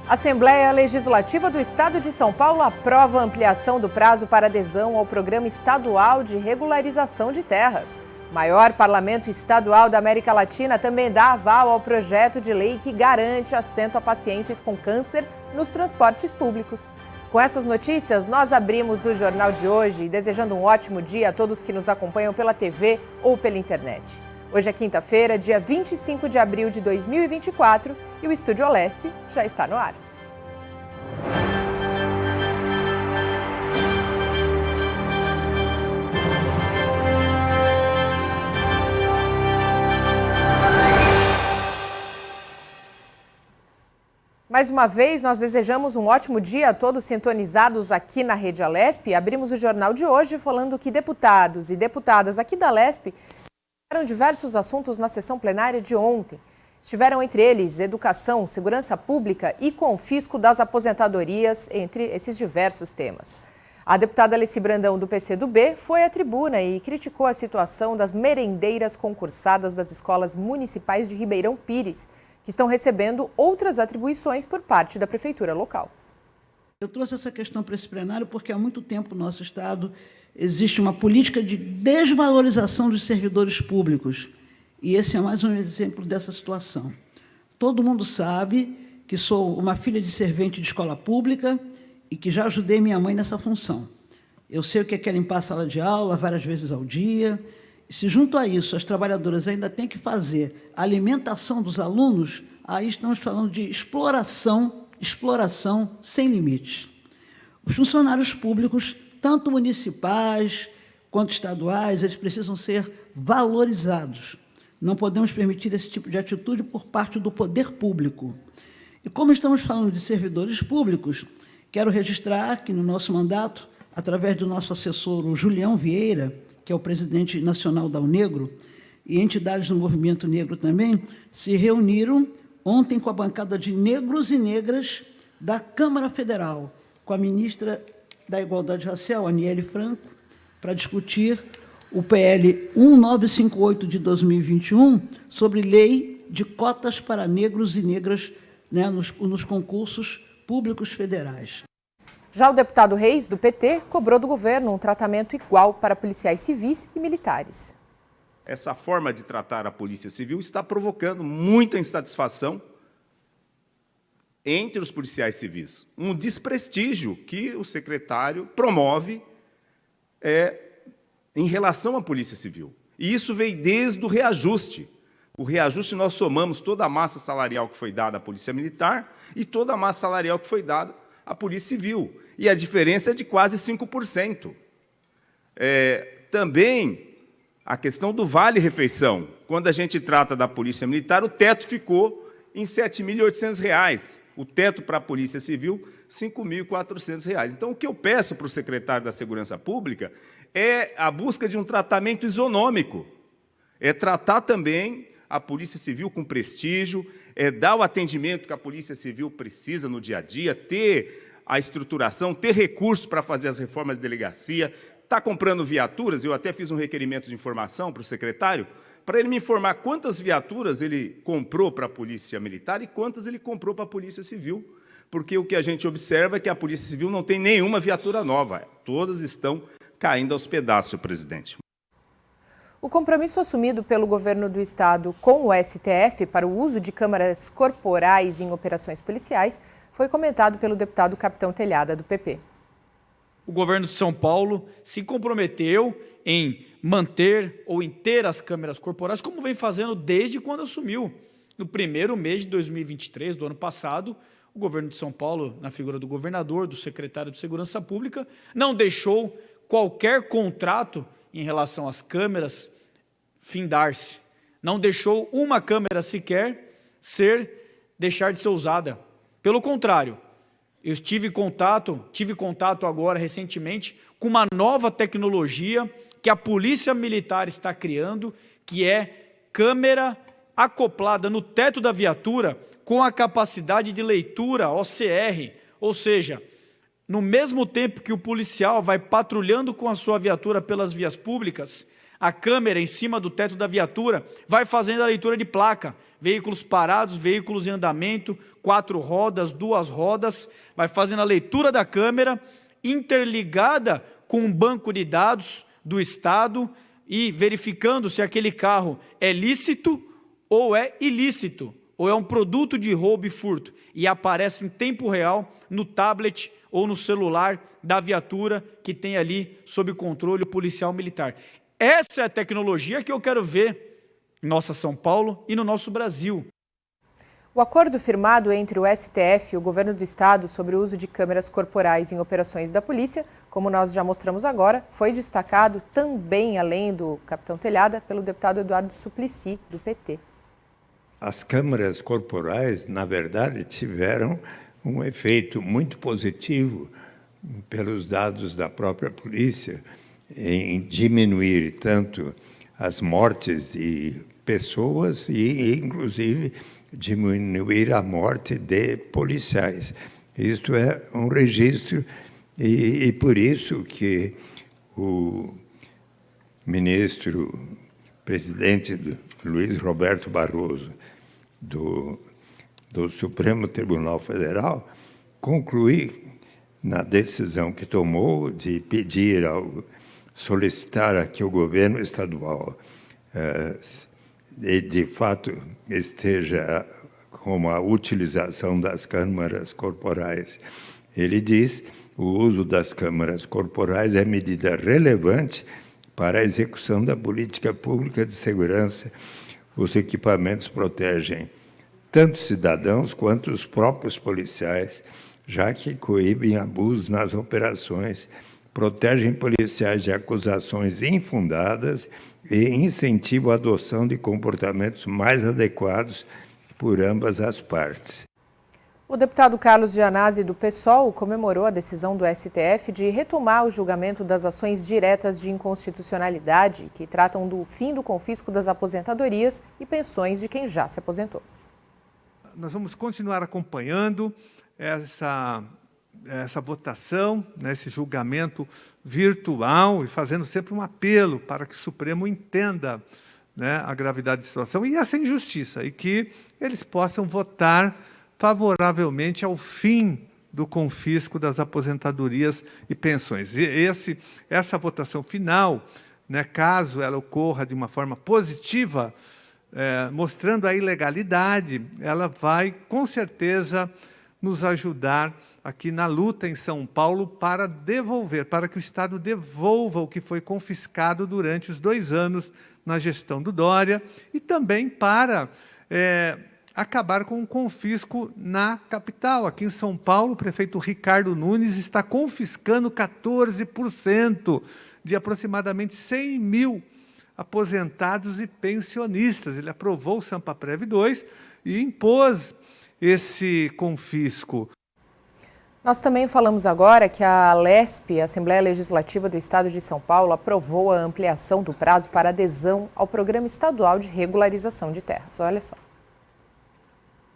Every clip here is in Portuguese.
A Assembleia Legislativa do Estado de São Paulo aprova a ampliação do prazo para adesão ao Programa Estadual de Regularização de Terras. O maior parlamento estadual da América Latina também dá aval ao projeto de lei que garante assento a pacientes com câncer nos transportes públicos. Com essas notícias, nós abrimos o Jornal de hoje, desejando um ótimo dia a todos que nos acompanham pela TV ou pela internet. Hoje é quinta-feira, dia 25 de abril de 2024, e o Estúdio Olesp já está no ar. Mais uma vez, nós desejamos um ótimo dia a todos sintonizados aqui na Rede Alesp. Abrimos o jornal de hoje falando que deputados e deputadas aqui da Alesp tiveram diversos assuntos na sessão plenária de ontem. Estiveram entre eles educação, segurança pública e confisco das aposentadorias, entre esses diversos temas. A deputada Alessi Brandão, do PCdoB, foi à tribuna e criticou a situação das merendeiras concursadas das escolas municipais de Ribeirão Pires, que estão recebendo outras atribuições por parte da prefeitura local. Eu trouxe essa questão para esse plenário porque há muito tempo no nosso Estado existe uma política de desvalorização dos servidores públicos. E esse é mais um exemplo dessa situação. Todo mundo sabe que sou uma filha de servente de escola pública e que já ajudei minha mãe nessa função. Eu sei o que é limpar a sala de aula várias vezes ao dia. E se junto a isso as trabalhadoras ainda têm que fazer a alimentação dos alunos, aí estamos falando de exploração sem limites. Os funcionários públicos, tanto municipais quanto estaduais, eles precisam ser valorizados. Não podemos permitir esse tipo de atitude por parte do poder público. E como estamos falando de servidores públicos, quero registrar que no nosso mandato, através do nosso assessor, o Julião Vieira, que é o presidente nacional da UNEGRO, e entidades do movimento negro também, se reuniram ontem com a bancada de negros e negras da Câmara Federal, com a ministra da Igualdade Racial, Aniele Franco, para discutir o PL 1958 de 2021, sobre lei de cotas para negros e negras, né, nos concursos públicos federais. Já o deputado Reis, do PT, cobrou do governo um tratamento igual para policiais civis e militares. Essa forma de tratar a Polícia Civil está provocando muita insatisfação entre os policiais civis. Um desprestígio que o secretário promove em relação à Polícia Civil. E isso veio desde o reajuste. O reajuste, nós somamos toda a massa salarial que foi dada à Polícia Militar e toda a massa salarial que foi dada à Polícia Civil. E a diferença é de quase 5%. Também a questão do vale-refeição. Quando a gente trata da Polícia Militar, o teto ficou em R$ 7.800. O teto para a Polícia Civil, R$ 5.400. Então, o que eu peço para o secretário da Segurança Pública é a busca de um tratamento isonômico. É tratar também a Polícia Civil com prestígio, dar o atendimento que a Polícia Civil precisa no dia a dia, ter a estruturação, ter recursos para fazer as reformas de delegacia, está comprando viaturas. Eu até fiz um requerimento de informação para o secretário, para ele me informar quantas viaturas ele comprou para a Polícia Militar e quantas ele comprou para a Polícia Civil, porque o que a gente observa é que a Polícia Civil não tem nenhuma viatura nova, todas estão caindo aos pedaços, presidente. O compromisso assumido pelo governo do estado com o STF para o uso de câmeras corporais em operações policiais foi comentado pelo deputado Capitão Telhada, do PP. O governo de São Paulo se comprometeu em manter ou em ter as câmeras corporais, como vem fazendo desde quando assumiu. No primeiro mês de 2023, do ano passado, o governo de São Paulo, na figura do governador, do secretário de Segurança Pública, não deixou qualquer contrato em relação às câmeras findar-se. Não deixou uma câmera sequer deixar de ser usada. Pelo contrário, eu tive contato agora recentemente com uma nova tecnologia que a Polícia Militar está criando, que é câmera acoplada no teto da viatura com a capacidade de leitura OCR, ou seja, no mesmo tempo que o policial vai patrulhando com a sua viatura pelas vias públicas, A câmera em cima do teto da viatura vai fazendo a leitura de placa. Veículos parados, veículos em andamento, 4 rodas, 2 rodas, vai fazendo a leitura da câmera, interligada com um banco de dados do Estado e verificando se aquele carro é lícito ou é ilícito, ou é um produto de roubo e furto. E aparece em tempo real no tablet ou no celular da viatura que tem ali sob controle policial militar. Essa é a tecnologia que eu quero ver em nossa São Paulo e no nosso Brasil. O acordo firmado entre o STF e o governo do estado sobre o uso de câmeras corporais em operações da polícia, como nós já mostramos agora, foi destacado também, além do capitão Telhada, pelo deputado Eduardo Suplicy, do PT. As câmeras corporais, na verdade, tiveram um efeito muito positivo, pelos dados da própria polícia, em diminuir tanto as mortes de pessoas e, inclusive, diminuir a morte de policiais. Isto é um registro e por isso que o presidente Luiz Roberto Barroso, do Supremo Tribunal Federal, conclui na decisão que tomou de pedir solicitar a que o governo estadual de fato esteja com a utilização das câmaras corporais. Ele diz: o uso das câmaras corporais é medida relevante para a execução da política pública de segurança. Os equipamentos protegem tanto cidadãos quanto os próprios policiais, já que coíbem abusos nas operações, protegem policiais de acusações infundadas e incentivam a adoção de comportamentos mais adequados por ambas as partes. O deputado Carlos Gianazzi, do PSOL, comemorou a decisão do STF de retomar o julgamento das ações diretas de inconstitucionalidade que tratam do fim do confisco das aposentadorias e pensões de quem já se aposentou. Nós vamos continuar acompanhando essa votação, esse julgamento virtual e fazendo sempre um apelo para que o Supremo entenda, a gravidade da situação e essa injustiça, e que eles possam votar favoravelmente ao fim do confisco das aposentadorias e pensões. E essa votação final, caso ela ocorra de uma forma positiva, mostrando a ilegalidade, ela vai, com certeza, nos ajudar aqui na luta em São Paulo para que o Estado devolva o que foi confiscado durante os 2 anos na gestão do Dória e também para acabar com o confisco na capital. Aqui em São Paulo, o prefeito Ricardo Nunes está confiscando 14% de aproximadamente 100 mil aposentados e pensionistas. Ele aprovou o Sampaprev 2 e impôs esse confisco. Nós também falamos agora que a ALESP, a Assembleia Legislativa do Estado de São Paulo, aprovou a ampliação do prazo para adesão ao Programa Estadual de Regularização de Terras. Olha só.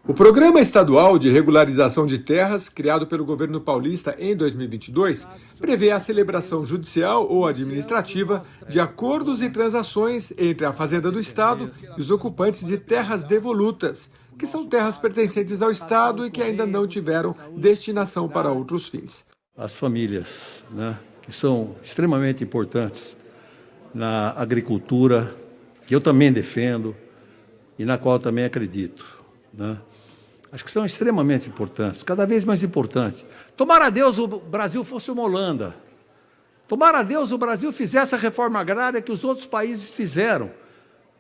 O Programa Estadual de Regularização de Terras, criado pelo governo paulista em 2022, prevê a celebração judicial ou administrativa de acordos e transações entre a Fazenda do Estado e os ocupantes de terras devolutas, que são terras pertencentes ao Estado e que ainda não tiveram destinação para outros fins. As famílias, que são extremamente importantes na agricultura, que eu também defendo e na qual também acredito, acho que são extremamente importantes, cada vez mais importantes. Tomara a Deus o Brasil fosse uma Holanda. Tomara a Deus o Brasil fizesse a reforma agrária que os outros países fizeram.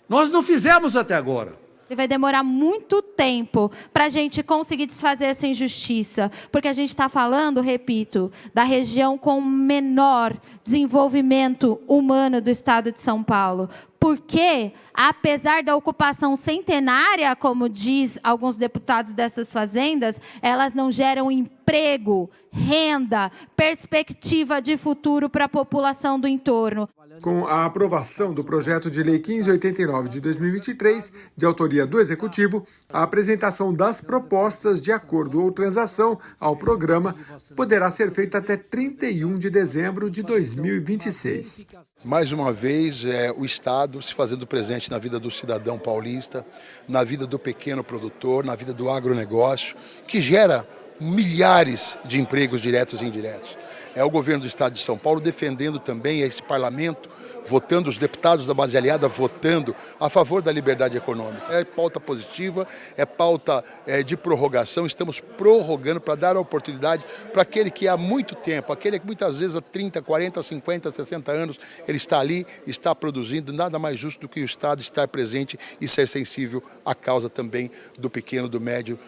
Nós não fizemos até agora. Vai demorar muito tempo para a gente conseguir desfazer essa injustiça, porque a gente está falando, repito, da região com menor desenvolvimento humano do estado de São Paulo. Porque, apesar da ocupação centenária, como diz alguns deputados dessas fazendas, elas não geram emprego, renda, perspectiva de futuro para a população do entorno. Com a aprovação do projeto de lei 1589 de 2023, de autoria do Executivo, a apresentação das propostas de acordo ou transação ao programa poderá ser feita até 31 de dezembro de 2026. Mais uma vez, o Estado se fazendo presente na vida do cidadão paulista, na vida do pequeno produtor, na vida do agronegócio, que gera milhares de empregos diretos e indiretos. É o governo do Estado de São Paulo defendendo também esse parlamento, votando, os deputados da base aliada votando a favor da liberdade econômica. É pauta positiva, é pauta de prorrogação, estamos prorrogando para dar a oportunidade para aquele que há muito tempo, aquele que muitas vezes há 30, 40, 50, 60 anos, ele está ali, está produzindo, nada mais justo do que o Estado estar presente e ser sensível à causa também do pequeno, do médio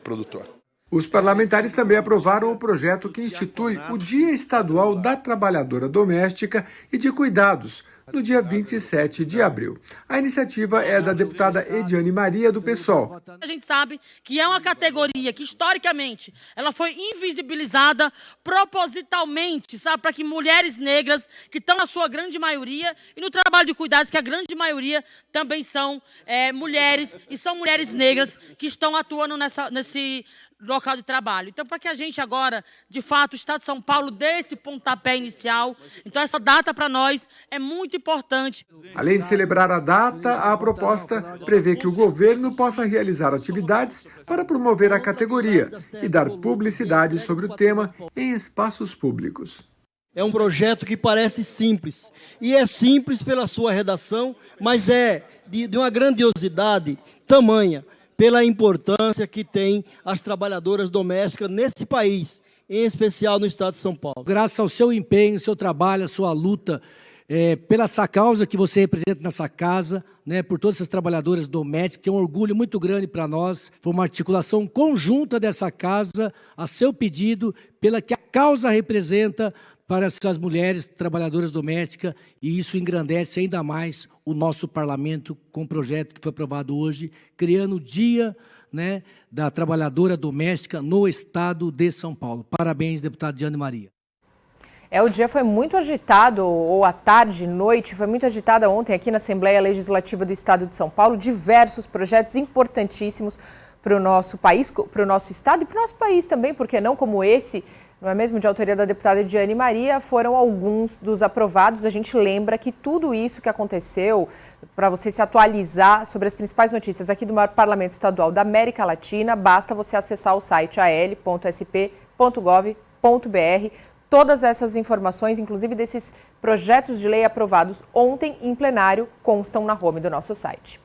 produtor. Os parlamentares também aprovaram o projeto que institui o Dia Estadual da Trabalhadora Doméstica e de Cuidados, no dia 27 de abril. A iniciativa é da deputada Ediane Maria, do PSOL. A gente sabe que é uma categoria que, historicamente, ela foi invisibilizada propositalmente, sabe, para que mulheres negras, que estão na sua grande maioria, e no trabalho de cuidados, que a grande maioria também são mulheres, e são mulheres negras que estão atuando nesse local de trabalho. Então, para que a gente agora, de fato, o Estado de São Paulo dê esse pontapé inicial, então essa data para nós é muito importante. Além de celebrar a data, a proposta prevê que o governo possa realizar atividades para promover a categoria e dar publicidade sobre o tema em espaços públicos. É um projeto que parece simples, e é simples pela sua redação, mas é de uma grandiosidade tamanha, pela importância que tem as trabalhadoras domésticas nesse país, em especial no Estado de São Paulo. Graças ao seu empenho, seu trabalho, a sua luta, pela essa causa que você representa nessa casa, né, por todas essas trabalhadoras domésticas, que é um orgulho muito grande para nós. Foi uma articulação conjunta dessa casa, a seu pedido, pela que a causa representa para essas mulheres trabalhadoras domésticas, e isso engrandece ainda mais o nosso parlamento com o projeto que foi aprovado hoje, criando o Dia, né, da Trabalhadora Doméstica no Estado de São Paulo. Parabéns, deputada Ediane Maria. O dia foi muito agitado, ou à tarde, noite, foi muito agitada ontem aqui na Assembleia Legislativa do Estado de São Paulo, diversos projetos importantíssimos para o nosso país, para o nosso Estado e para o nosso país também, porque não como esse, não é mesmo, de autoria da deputada Ediane Maria, foram alguns dos aprovados. A gente lembra que tudo isso que aconteceu, para você se atualizar sobre as principais notícias aqui do maior parlamento estadual da América Latina, basta você acessar o site al.sp.gov.br. Todas essas informações, inclusive desses projetos de lei aprovados ontem em plenário, constam na home do nosso site.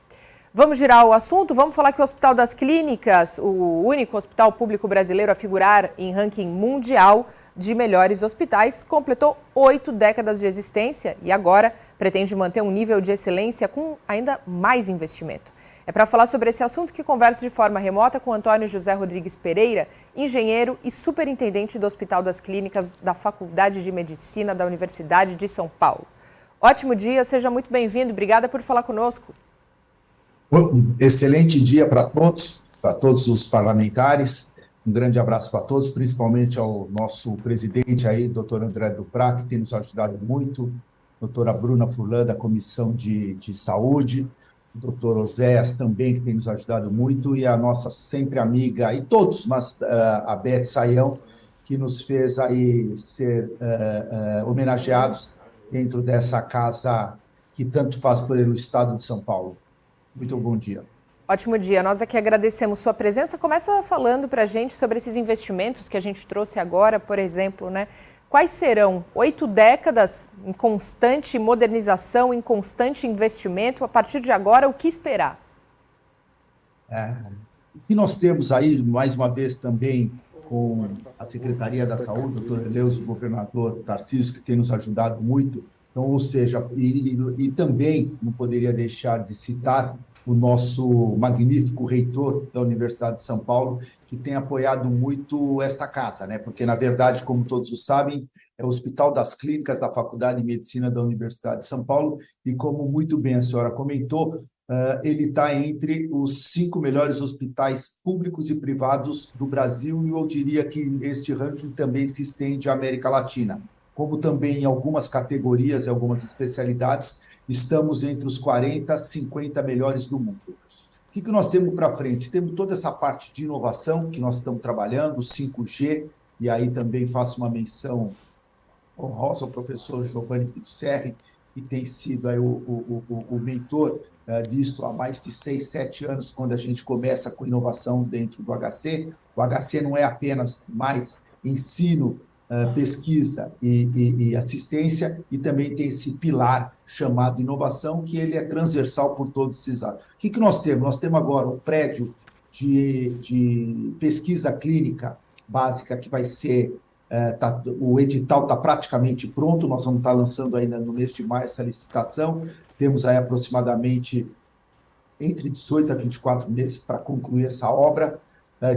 Vamos girar o assunto, vamos falar que o Hospital das Clínicas, o único hospital público brasileiro a figurar em ranking mundial de melhores hospitais, completou 8 décadas de existência e agora pretende manter um nível de excelência com ainda mais investimento. É para falar sobre esse assunto que converso de forma remota com Antônio José Rodrigues Pereira, engenheiro e superintendente do Hospital das Clínicas da Faculdade de Medicina da Universidade de São Paulo. Ótimo dia, seja muito bem-vindo, obrigada por falar conosco. Excelente dia para todos os parlamentares. Um grande abraço para todos, principalmente ao nosso presidente aí, doutor André Duprat, que tem nos ajudado muito, doutora Bruna Furlan, da Comissão de Saúde, o doutor Oséias também, que tem nos ajudado muito, e a nossa sempre amiga, e todos, mas a Beth Saião, que nos fez aí ser homenageados dentro dessa casa que tanto faz pelo Estado de São Paulo. Muito bom dia. Ótimo dia. Nós aqui agradecemos sua presença. Começa falando para a gente sobre esses investimentos que a gente trouxe agora, por exemplo, né? Quais serão 8 décadas em constante modernização, em constante investimento? A partir de agora, o que esperar? E nós temos aí, mais uma vez, também com a Secretaria da Saúde, o doutor Eleus, o governador Tarcísio, que tem nos ajudado muito. Então, ou seja, e também não poderia deixar de citar o nosso magnífico reitor da Universidade de São Paulo, que tem apoiado muito esta casa, né? Porque, na verdade, como todos sabem, é o Hospital das Clínicas da Faculdade de Medicina da Universidade de São Paulo, e como muito bem a senhora comentou, ele está entre os 5 melhores hospitais públicos e privados do Brasil, e eu diria que este ranking também se estende à América Latina. como também em algumas categorias e algumas especialidades, estamos entre os 40, 50 melhores do mundo. O que nós temos para frente? Temos toda essa parte de inovação que nós estamos trabalhando, 5G, e aí também faço uma menção honrosa ao professor Giovanni Tito Serri, que tem sido aí o mentor disso há mais de 6, 7 anos, quando a gente começa com inovação dentro do HC. O HC não é apenas mais ensino, pesquisa e assistência, e também tem esse pilar chamado inovação, que ele é transversal por todos esses anos. O que nós temos? Nós temos agora um prédio de pesquisa clínica básica que vai ser... o edital está praticamente pronto, nós vamos estar lançando ainda no mês de maio essa licitação, temos aí aproximadamente entre 18 a 24 meses para concluir essa obra,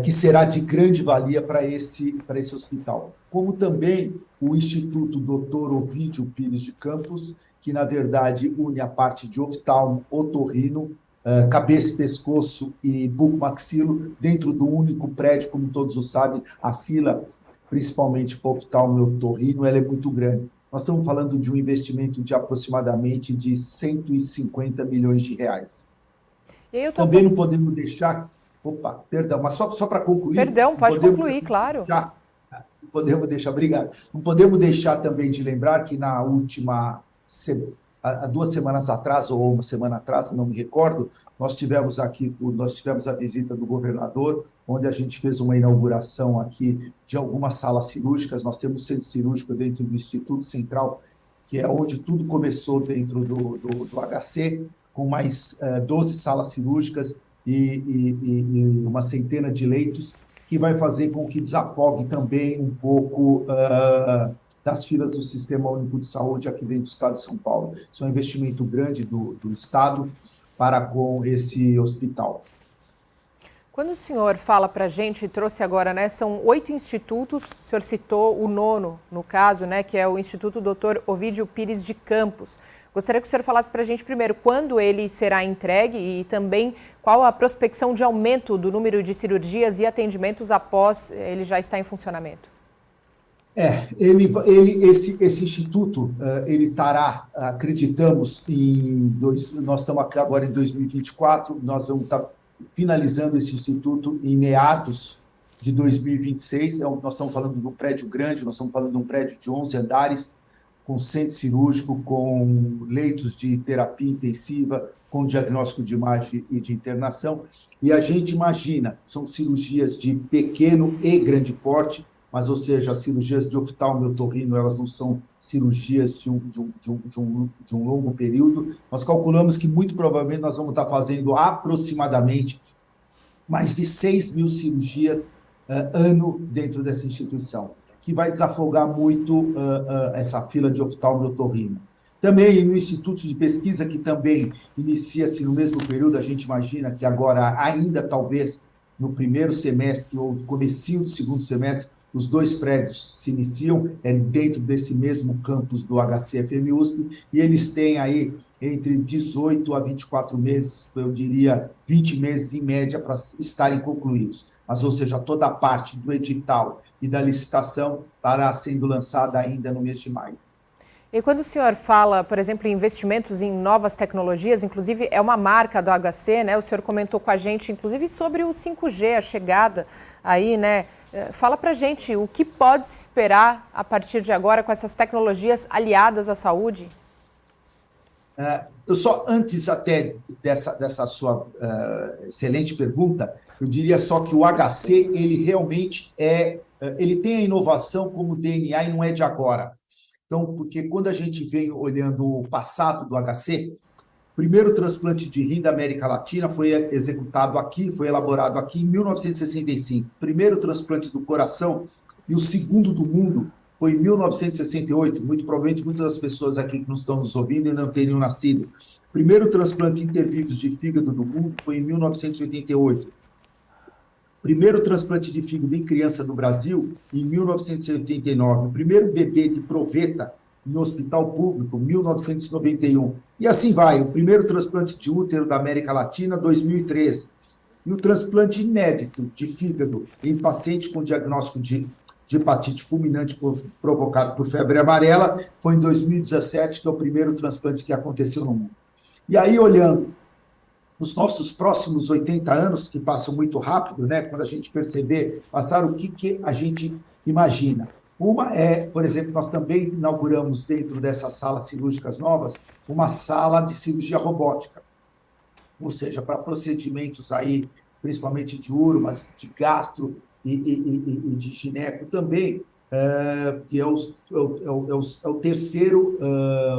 que será de grande valia para esse hospital. Como também o Instituto Dr. Ovídio Pires de Campos, que na verdade une a parte de oftalmo, otorrino, cabeça, pescoço e bucomaxilo dentro do único prédio. Como todos sabem, a fila, principalmente para o oftalmo e otorrino, ela é muito grande. Nós estamos falando de um investimento de aproximadamente de 150 milhões de reais. Também não podemos deixar... Opa, perdão, mas só para concluir... Perdão, pode concluir, claro. Já, podemos deixar, obrigado. Não podemos deixar também de lembrar que na última... há 2 semanas atrás, ou uma semana atrás, não me recordo, nós tivemos a visita do governador, onde a gente fez uma inauguração aqui de algumas salas cirúrgicas. Nós temos um centro cirúrgico dentro do Instituto Central, que é onde tudo começou dentro do HC, com mais 12 salas cirúrgicas e uma centena de leitos, que vai fazer com que desafogue também um pouco... das filas do Sistema Único de Saúde aqui dentro do Estado de São Paulo. Isso é um investimento grande do Estado para com esse hospital. Quando o senhor fala para a gente, trouxe agora, né, são 8 institutos, o senhor citou o 9º, no caso, né, que é o Instituto Dr. Ovídio Pires de Campos. Gostaria que o senhor falasse para a gente primeiro quando ele será entregue e também qual a prospecção de aumento do número de cirurgias e atendimentos após ele já estar em funcionamento. Esse instituto, ele estará, acreditamos, nós estamos aqui agora em 2024, nós vamos estar finalizando esse instituto em meados de 2026, nós estamos falando de um prédio grande, nós estamos falando de um prédio de 11 andares, com centro cirúrgico, com leitos de terapia intensiva, com diagnóstico de imagem e de internação, e a gente imagina, são cirurgias de pequeno e grande porte, mas, ou seja, as cirurgias de oftalmo e otorrino, elas não são cirurgias de um longo período. Nós calculamos que, muito provavelmente, nós vamos estar fazendo aproximadamente mais de 6 mil cirurgias ano dentro dessa instituição, que vai desafogar muito essa fila de oftalmo e otorrino. Também no Instituto de Pesquisa, que também inicia-se no mesmo período, a gente imagina que agora, ainda talvez no primeiro semestre ou no comecinho do segundo semestre, os 2 prédios se iniciam dentro desse mesmo campus do HCFM USP, e eles têm aí entre 18 a 24 meses, eu diria 20 meses em média, para estarem concluídos. Mas, ou seja, toda a parte do edital e da licitação estará sendo lançada ainda no mês de maio. E quando o senhor fala, por exemplo, em investimentos em novas tecnologias, inclusive é uma marca do HC, né? O senhor comentou com a gente, inclusive, sobre o 5G, a chegada aí, né? Fala pra gente o que pode se esperar a partir de agora com essas tecnologias aliadas à saúde? Eu só, antes até dessa sua excelente pergunta, eu diria só que o HC, ele realmente ele tem a inovação como DNA e não é de agora. Então, porque quando a gente vem olhando o passado do HC, o primeiro transplante de rim da América Latina foi executado aqui, foi elaborado aqui em 1965. O primeiro transplante do coração e o segundo do mundo foi em 1968. Muito provavelmente muitas das pessoas aqui que não estão nos ouvindo ainda não teriam nascido. O primeiro transplante intervírus de fígado do mundo foi em 1988. O primeiro transplante de fígado em criança no Brasil, em 1989. O primeiro bebê de proveta em hospital público, 1991. E assim vai. O primeiro transplante de útero da América Latina, 2013. E o transplante inédito de fígado em paciente com diagnóstico de de hepatite fulminante provocado por febre amarela. Foi em 2017 que é o primeiro transplante que aconteceu no mundo. E aí, olhando os nossos próximos 80 anos, que passam muito rápido, né? Quando a gente perceber, passar o que a gente imagina. Uma é, por exemplo, nós também inauguramos dentro dessas salas cirúrgicas novas uma sala de cirurgia robótica, ou seja, para procedimentos aí, principalmente de uro, mas de gastro e de gineco também, que é o terceiro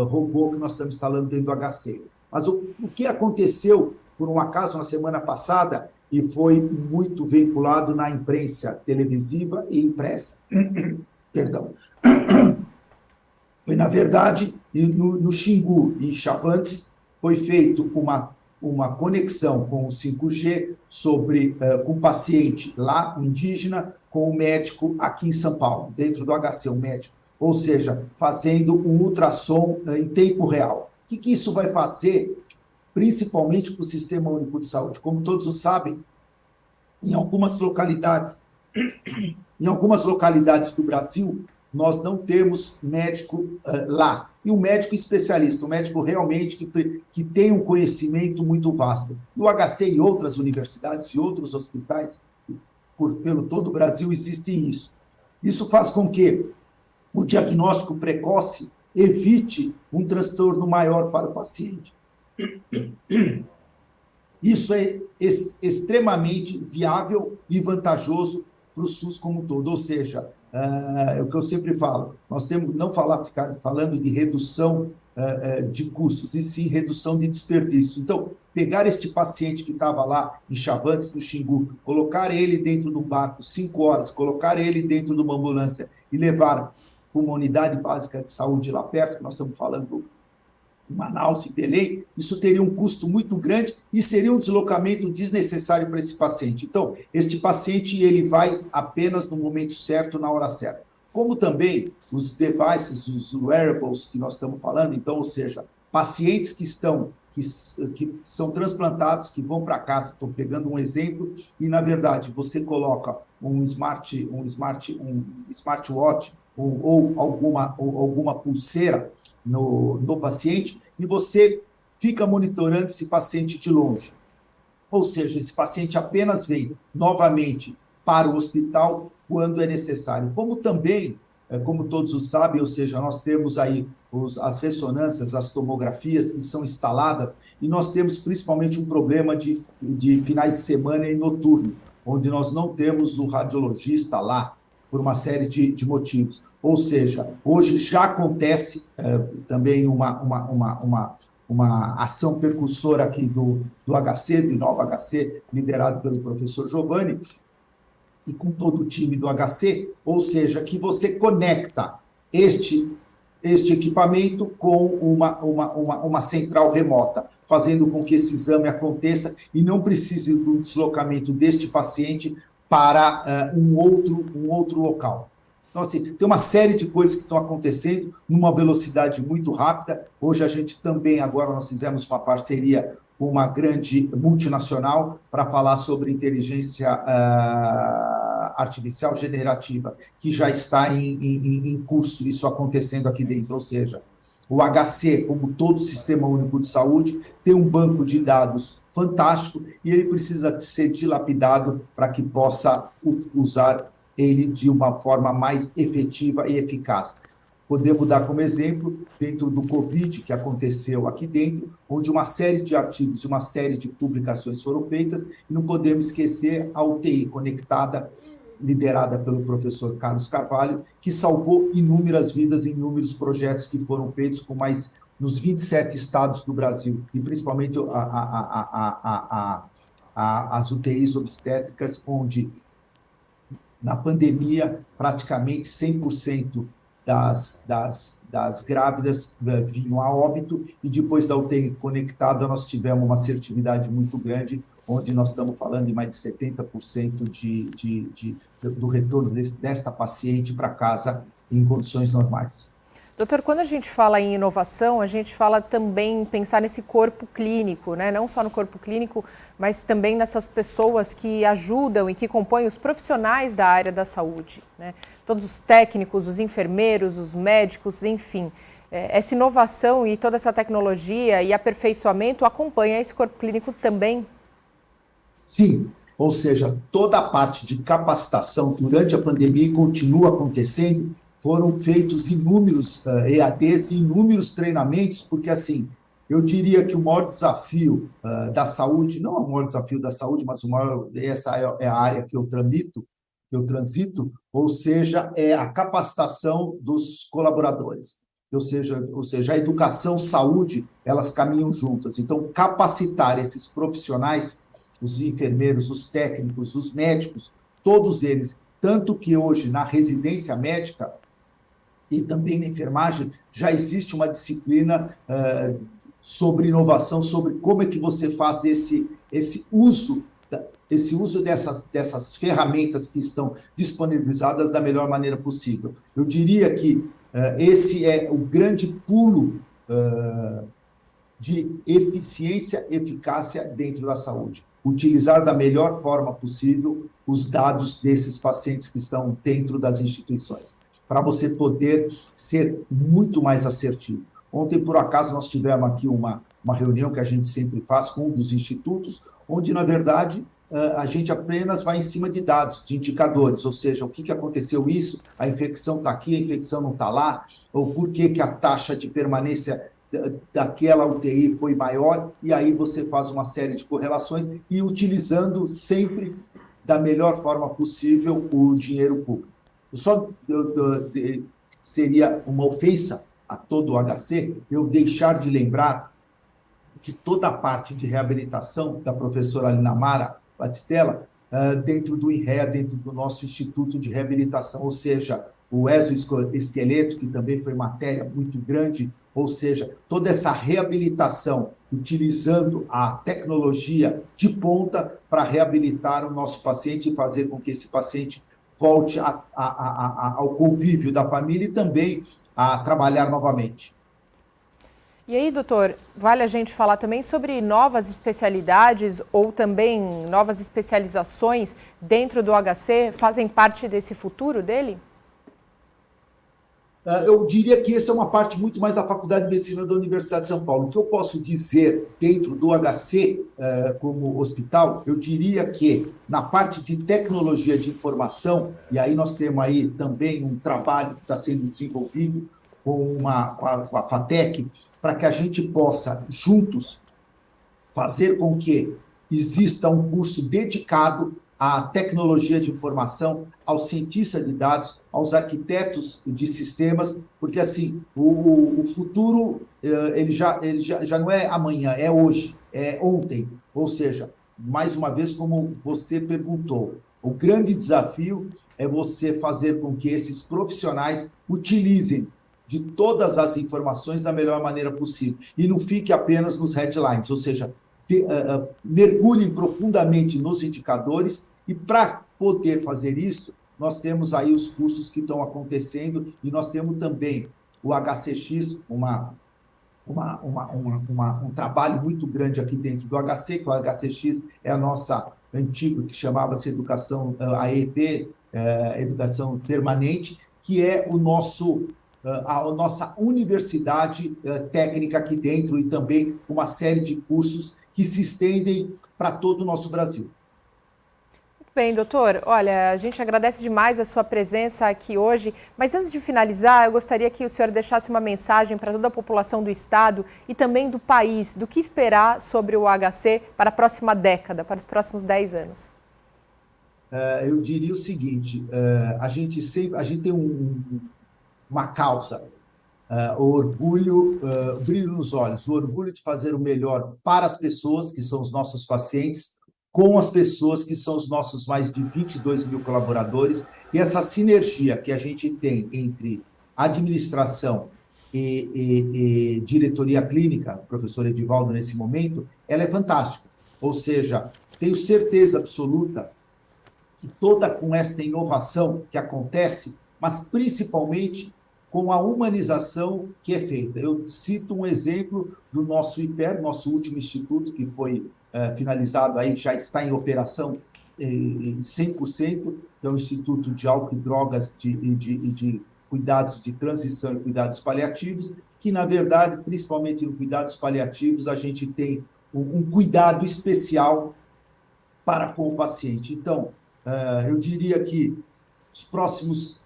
robô que nós estamos instalando dentro do HC. Mas o que aconteceu, por um acaso, na semana passada, e foi muito veiculado na imprensa televisiva e impressa, perdão, foi, na verdade, no Xingu e em Chavantes, foi feito uma conexão com o 5G com o paciente lá, o indígena, com o médico aqui em São Paulo, dentro do HC, o médico, ou seja, fazendo um ultrassom em tempo real. O que isso vai fazer, principalmente para o Sistema Único de Saúde? Como todos sabem, em algumas localidades do Brasil, nós não temos médico lá. E um médico especialista, um médico realmente que tem um conhecimento muito vasto. E o HC e outras universidades e outros hospitais, pelo todo o Brasil, existem isso. Isso faz com que o diagnóstico precoce evite um transtorno maior para o paciente. Isso é extremamente viável e vantajoso para o SUS como um todo, ou seja, é o que eu sempre falo, nós temos não ficar falando de redução de custos, e sim redução de desperdício. Então, pegar este paciente que estava lá em Chavantes, no Xingu, colocar ele dentro de um barco 5 horas, colocar ele dentro de uma ambulância e levar para uma unidade básica de saúde lá perto, que nós estamos falando em Manaus e Belém, isso teria um custo muito grande e seria um deslocamento desnecessário para esse paciente. Então, este paciente ele vai apenas no momento certo, na hora certa. Como também os devices, os wearables que nós estamos falando, então, ou seja, pacientes que são transplantados, que vão para casa, estou pegando um exemplo, e, na verdade, você coloca um smartwatch ou alguma pulseira no paciente, e você fica monitorando esse paciente de longe. Ou seja, esse paciente apenas vem novamente para o hospital quando é necessário. Como também, como todos sabem, ou seja, nós temos aí as ressonâncias, as tomografias que são instaladas, e nós temos principalmente um problema de finais de semana e noturno, onde nós não temos o radiologista lá, por uma série de motivos. Ou seja, hoje já acontece também uma ação percussora aqui do HC, do Inova HC, liderado pelo professor Giovanni, e com todo o time do HC, ou seja, que você conecta este equipamento com uma central remota, fazendo com que esse exame aconteça e não precise do deslocamento deste paciente para um outro local. Então, assim, tem uma série de coisas que estão acontecendo numa velocidade muito rápida. Hoje a gente também, agora nós fizemos uma parceria com uma grande multinacional para falar sobre inteligência artificial generativa, que já está em curso, isso acontecendo aqui dentro. Ou seja, o HC, como todo o Sistema Único de Saúde, tem um banco de dados fantástico e ele precisa ser dilapidado para que possa usar ele de uma forma mais efetiva e eficaz. Podemos dar como exemplo, dentro do Covid, que aconteceu aqui dentro, onde uma série de artigos, uma série de publicações foram feitas, e não podemos esquecer a UTI conectada, liderada pelo professor Carlos Carvalho, que salvou inúmeras vidas em inúmeros projetos que foram feitos nos 27 estados do Brasil, e principalmente as UTIs obstétricas, onde, na pandemia, praticamente 100% das grávidas vinham a óbito, e depois da UTI conectada nós tivemos uma assertividade muito grande, onde nós estamos falando de mais de 70% do retorno desta paciente para casa em condições normais. Doutor, quando a gente fala em inovação, a gente fala também em pensar nesse corpo clínico, né? Não só no corpo clínico, mas também nessas pessoas que ajudam e que compõem os profissionais da área da saúde, né? Todos os técnicos, os enfermeiros, os médicos, enfim. Essa inovação e toda essa tecnologia e aperfeiçoamento acompanha esse corpo clínico também? Sim, ou seja, toda a parte de capacitação durante a pandemia e continua acontecendo. Foram feitos inúmeros EADs e inúmeros treinamentos, porque, assim, eu diria que o maior desafio da saúde, não o maior desafio da saúde, mas essa é a área que eu transito, ou seja, é a capacitação dos colaboradores. Ou seja, a educação, saúde, elas caminham juntas. Então, capacitar esses profissionais, os enfermeiros, os técnicos, os médicos, todos eles, tanto que hoje na residência médica e também na enfermagem, já existe uma disciplina sobre inovação, sobre como é que você faz esse uso dessas ferramentas que estão disponibilizadas da melhor maneira possível. Eu diria que esse é o grande pulo de eficiência e eficácia dentro da saúde. Utilizar da melhor forma possível os dados desses pacientes que estão dentro das instituições, para você poder ser muito mais assertivo. Ontem, por acaso, nós tivemos aqui uma reunião que a gente sempre faz com um dos institutos, onde, na verdade, a gente apenas vai em cima de dados, de indicadores, ou seja, o que aconteceu isso, a infecção está aqui, a infecção não está lá, ou por que a taxa de permanência daquela UTI foi maior, e aí você faz uma série de correlações e utilizando sempre da melhor forma possível o dinheiro público. Seria uma ofensa a todo o HC eu deixar de lembrar de toda a parte de reabilitação da professora Linamara Batistella dentro do INREA, dentro do nosso Instituto de Reabilitação, ou seja, o exoesqueleto, que também foi matéria muito grande, ou seja, toda essa reabilitação utilizando a tecnologia de ponta para reabilitar o nosso paciente e fazer com que esse paciente volte ao convívio da família e também a trabalhar novamente. E aí, doutor, vale a gente falar também sobre novas especialidades ou também novas especializações dentro do HC fazem parte desse futuro dele? Eu diria que essa é uma parte muito mais da Faculdade de Medicina da Universidade de São Paulo. O que eu posso dizer dentro do HC como hospital, eu diria que na parte de tecnologia de informação, e aí nós temos aí também um trabalho que está sendo desenvolvido com a FATEC, para que a gente possa, juntos, fazer com que exista um curso dedicado à tecnologia de informação, aos cientistas de dados, aos arquitetos de sistemas, porque assim, o futuro ele já não é amanhã, é hoje, é ontem. Ou seja, mais uma vez, como você perguntou, o grande desafio é você fazer com que esses profissionais utilizem de todas as informações da melhor maneira possível e não fique apenas nos headlines, ou seja, mergulhem profundamente nos indicadores e para poder fazer isso, nós temos aí os cursos que estão acontecendo e nós temos também o HCX, um trabalho muito grande aqui dentro do HC, que o HCX é a nossa antiga, que chamava-se Educação AEP, Educação Permanente, que é a nossa universidade técnica aqui dentro e também uma série de cursos que se estendem para todo o nosso Brasil. Muito bem, doutor. Olha, a gente agradece demais a sua presença aqui hoje, mas antes de finalizar, eu gostaria que o senhor deixasse uma mensagem para toda a população do Estado e também do país, do que esperar sobre o HC para a próxima década, para os próximos 10 anos. Eu diria o seguinte, a gente tem uma causa, o orgulho, o brilho nos olhos, o orgulho de fazer o melhor para as pessoas, que são os nossos pacientes, com as pessoas que são os nossos mais de 22 mil colaboradores, e essa sinergia que a gente tem entre administração e diretoria clínica, o professor Edivaldo nesse momento, ela é fantástica. Ou seja, tenho certeza absoluta que toda com esta inovação que acontece, mas principalmente com a humanização que é feita. Eu cito um exemplo do nosso IPER, nosso último instituto, que foi finalizado, aí já está em operação em 100%, que é o Instituto de Álcool e Drogas e de Cuidados de Transição e Cuidados Paliativos, que, na verdade, principalmente no cuidados paliativos, a gente tem um cuidado especial para com o paciente. Então, eu diria que os próximos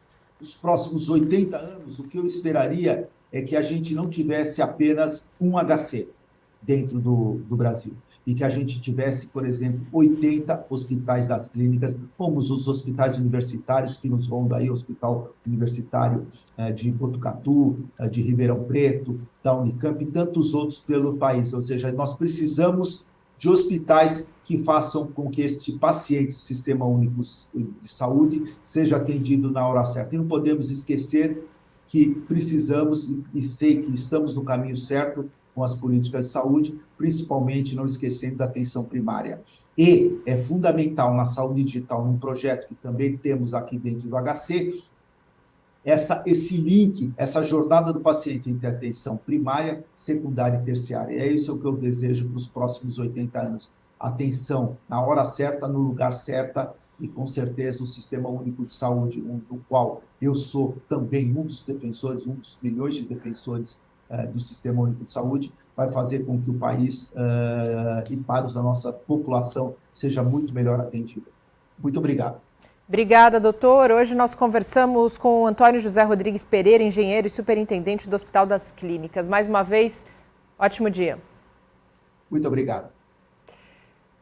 80 anos, o que eu esperaria é que a gente não tivesse apenas um HC dentro do Brasil, e que a gente tivesse, por exemplo, 80 hospitais das clínicas, como os hospitais universitários que nos rondam aí, o Hospital Universitário de Botucatu, de Ribeirão Preto, da Unicamp e tantos outros pelo país. Ou seja, nós precisamos de hospitais que façam com que este paciente do Sistema Único de Saúde seja atendido na hora certa. E não podemos esquecer que precisamos, e sei que estamos no caminho certo com as políticas de saúde, principalmente não esquecendo da atenção primária. E é fundamental na saúde digital, num projeto que também temos aqui dentro do HC, esse link, essa jornada do paciente entre atenção primária, secundária e terciária. É isso que eu desejo para os próximos 80 anos. Atenção na hora certa, no lugar certo, e com certeza o Sistema Único de Saúde, do qual eu sou também um dos defensores, um dos milhões de defensores do Sistema Único de Saúde, vai fazer com que o país e para a nossa população seja muito melhor atendido. Muito obrigado. Obrigada, doutor. Hoje nós conversamos com o Antônio José Rodrigues Pereira, engenheiro e superintendente do Hospital das Clínicas. Mais uma vez, ótimo dia. Muito obrigado.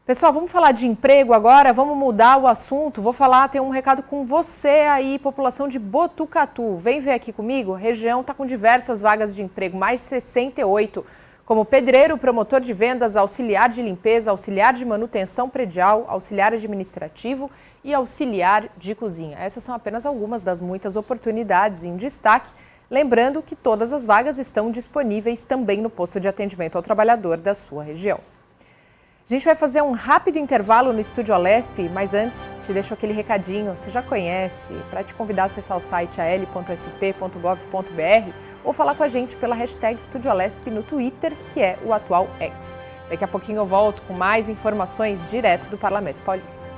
Pessoal, vamos falar de emprego agora, vamos mudar o assunto. Vou falar, tem um recado com você aí, população de Botucatu. Vem ver aqui comigo, a região está com diversas vagas de emprego, mais de 68, como pedreiro, promotor de vendas, auxiliar de limpeza, auxiliar de manutenção predial, auxiliar administrativo e auxiliar de cozinha. Essas são apenas algumas das muitas oportunidades em destaque. Lembrando que todas as vagas estão disponíveis também no posto de atendimento ao trabalhador da sua região. A gente vai fazer um rápido intervalo no Estúdio Alesp, mas antes te deixo aquele recadinho, você já conhece, para te convidar a acessar o site al.sp.gov.br ou falar com a gente pela hashtag Estúdio Alesp no Twitter, que é o atual X. Daqui a pouquinho eu volto com mais informações direto do Parlamento Paulista.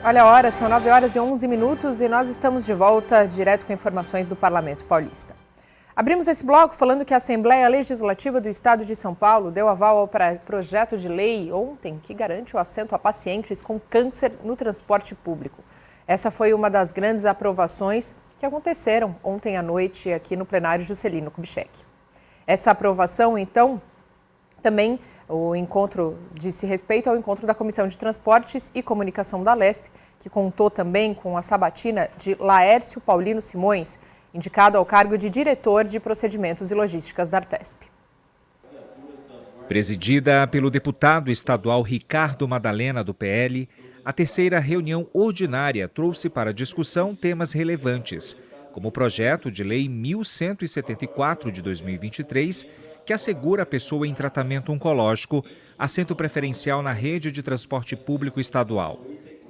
Olha a hora, são 9h11 e nós estamos de volta direto com informações do Parlamento Paulista. Abrimos esse bloco falando que a Assembleia Legislativa do Estado de São Paulo deu aval ao projeto de lei ontem que garante o assento a pacientes com câncer no transporte público. Essa foi uma das grandes aprovações que aconteceram ontem à noite aqui no plenário Juscelino Kubitschek. Essa aprovação, então, também o encontro disse respeito ao encontro da Comissão de Transportes e Comunicação da Lesp, que contou também com a sabatina de Laércio Paulino Simões, indicado ao cargo de diretor de procedimentos e logísticas da Artesp. Presidida pelo deputado estadual Ricardo Madalena, do PL, a terceira reunião ordinária trouxe para discussão temas relevantes, como o projeto de lei 1174 de 2023, que assegura à pessoa em tratamento oncológico assento preferencial na rede de transporte público estadual.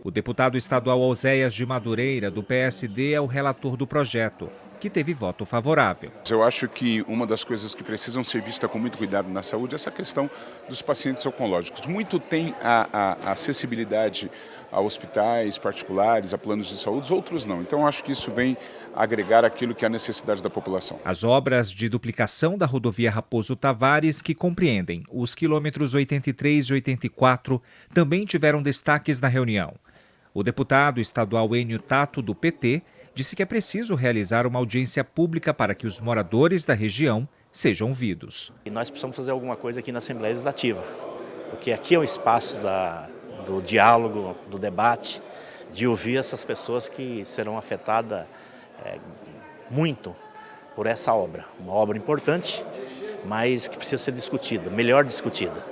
O deputado estadual Oséias de Madureira, do PSD, é o relator do projeto, que teve voto favorável. Eu acho que uma das coisas que precisam ser vistas com muito cuidado na saúde é essa questão dos pacientes oncológicos. Muito tem a acessibilidade a hospitais particulares, a planos de saúde, outros não. Então, acho que isso vem agregar aquilo que é a necessidade da população. As obras de duplicação da rodovia Raposo Tavares, que compreendem os quilômetros 83 e 84, também tiveram destaques na reunião. O deputado estadual Enio Tato, do PT, disse que é preciso realizar uma audiência pública para que os moradores da região sejam ouvidos. E nós precisamos fazer alguma coisa aqui na Assembleia Legislativa, porque aqui é o espaço do diálogo, do debate, de ouvir essas pessoas que serão afetadas muito por essa obra. Uma obra importante, mas que precisa ser discutida, melhor discutida.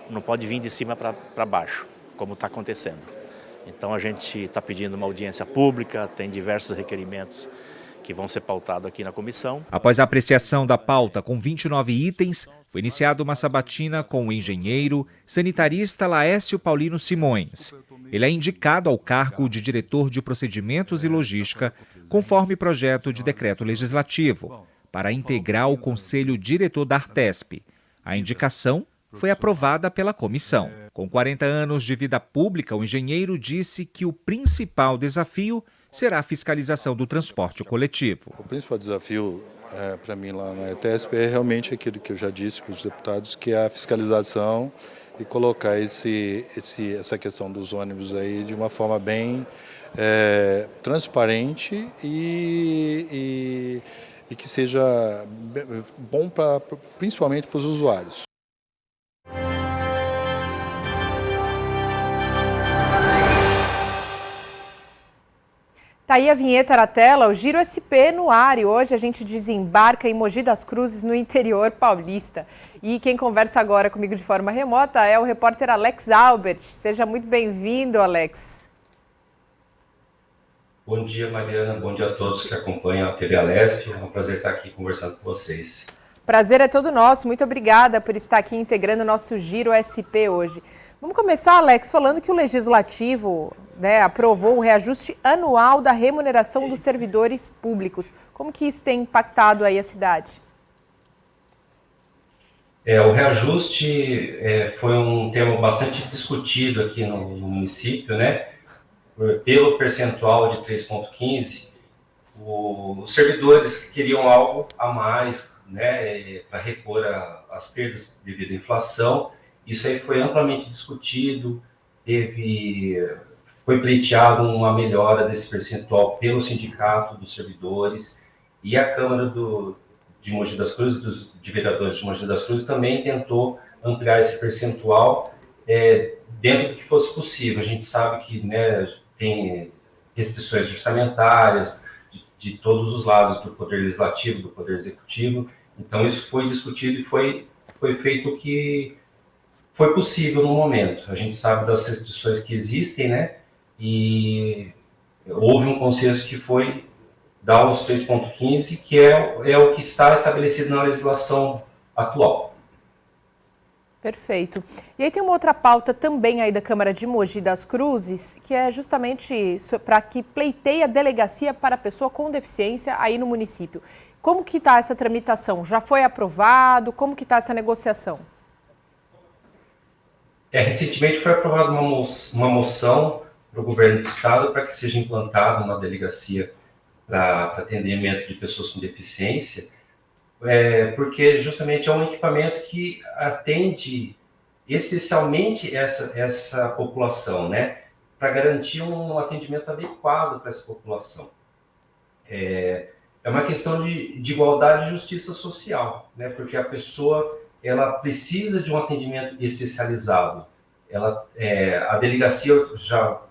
Não pode vir de cima para baixo, como está acontecendo. Então a gente está pedindo uma audiência pública, tem diversos requerimentos que vão ser pautados aqui na comissão. Após a apreciação da pauta com 29 itens, foi iniciada uma sabatina com o engenheiro sanitarista Laércio Paulino Simões. Ele é indicado ao cargo de diretor de procedimentos e logística, conforme projeto de decreto legislativo, para integrar o conselho diretor da Artesp. A indicação foi aprovada pela comissão. Com 40 anos de vida pública, o engenheiro disse que o principal desafio será a fiscalização do transporte coletivo. O principal desafio para mim lá na Artesp é realmente aquilo que eu já disse para os deputados, que é a fiscalização e colocar essa questão dos ônibus aí de uma forma bem transparente e que seja bom principalmente para os usuários. Tá aí a vinheta na tela, o Giro SP no ar, e hoje a gente desembarca em Mogi das Cruzes, no interior paulista. E quem conversa agora comigo de forma remota é o repórter Alex Albert. Seja muito bem-vindo, Alex. Bom dia, Mariana. Bom dia a todos que acompanham a TV Alesp. É um prazer estar aqui conversando com vocês. Prazer é todo nosso. Muito obrigada por estar aqui integrando o nosso Giro SP hoje. Vamos começar, Alex, falando que o Legislativo aprovou o reajuste anual da remuneração dos servidores públicos. Como que isso tem impactado aí a cidade? O reajuste foi um tema bastante discutido aqui no município, né? Pelo percentual de 3,15, os servidores queriam algo a mais, né, para repor as perdas devido à inflação. Isso aí foi amplamente discutido, foi pleiteado uma melhora desse percentual pelo Sindicato dos Servidores, e a Câmara de Mogi das Cruzes, de vereadores de Mogi das Cruzes, também tentou ampliar esse percentual dentro do que fosse possível. A gente sabe que, né, tem restrições orçamentárias de todos os lados, do Poder Legislativo, do Poder Executivo. Então isso foi discutido e foi feito o que foi possível no momento. A gente sabe das restrições que existem, né? E houve um consenso que foi dar os 3,15, que é o que está estabelecido na legislação atual. Perfeito. E aí tem uma outra pauta também aí da Câmara de Mogi das Cruzes, que é justamente para que pleiteie a delegacia para a pessoa com deficiência aí no município. Como que está essa tramitação? Já foi aprovado? Como que está essa negociação? Recentemente foi aprovada uma moção para o governo do estado para que seja implantado uma delegacia para atendimento de pessoas com deficiência, porque justamente é um equipamento que atende especialmente essa população, né, para garantir um atendimento adequado para essa população. É uma questão de igualdade e justiça social, né, porque a pessoa ela precisa de um atendimento especializado. A delegacia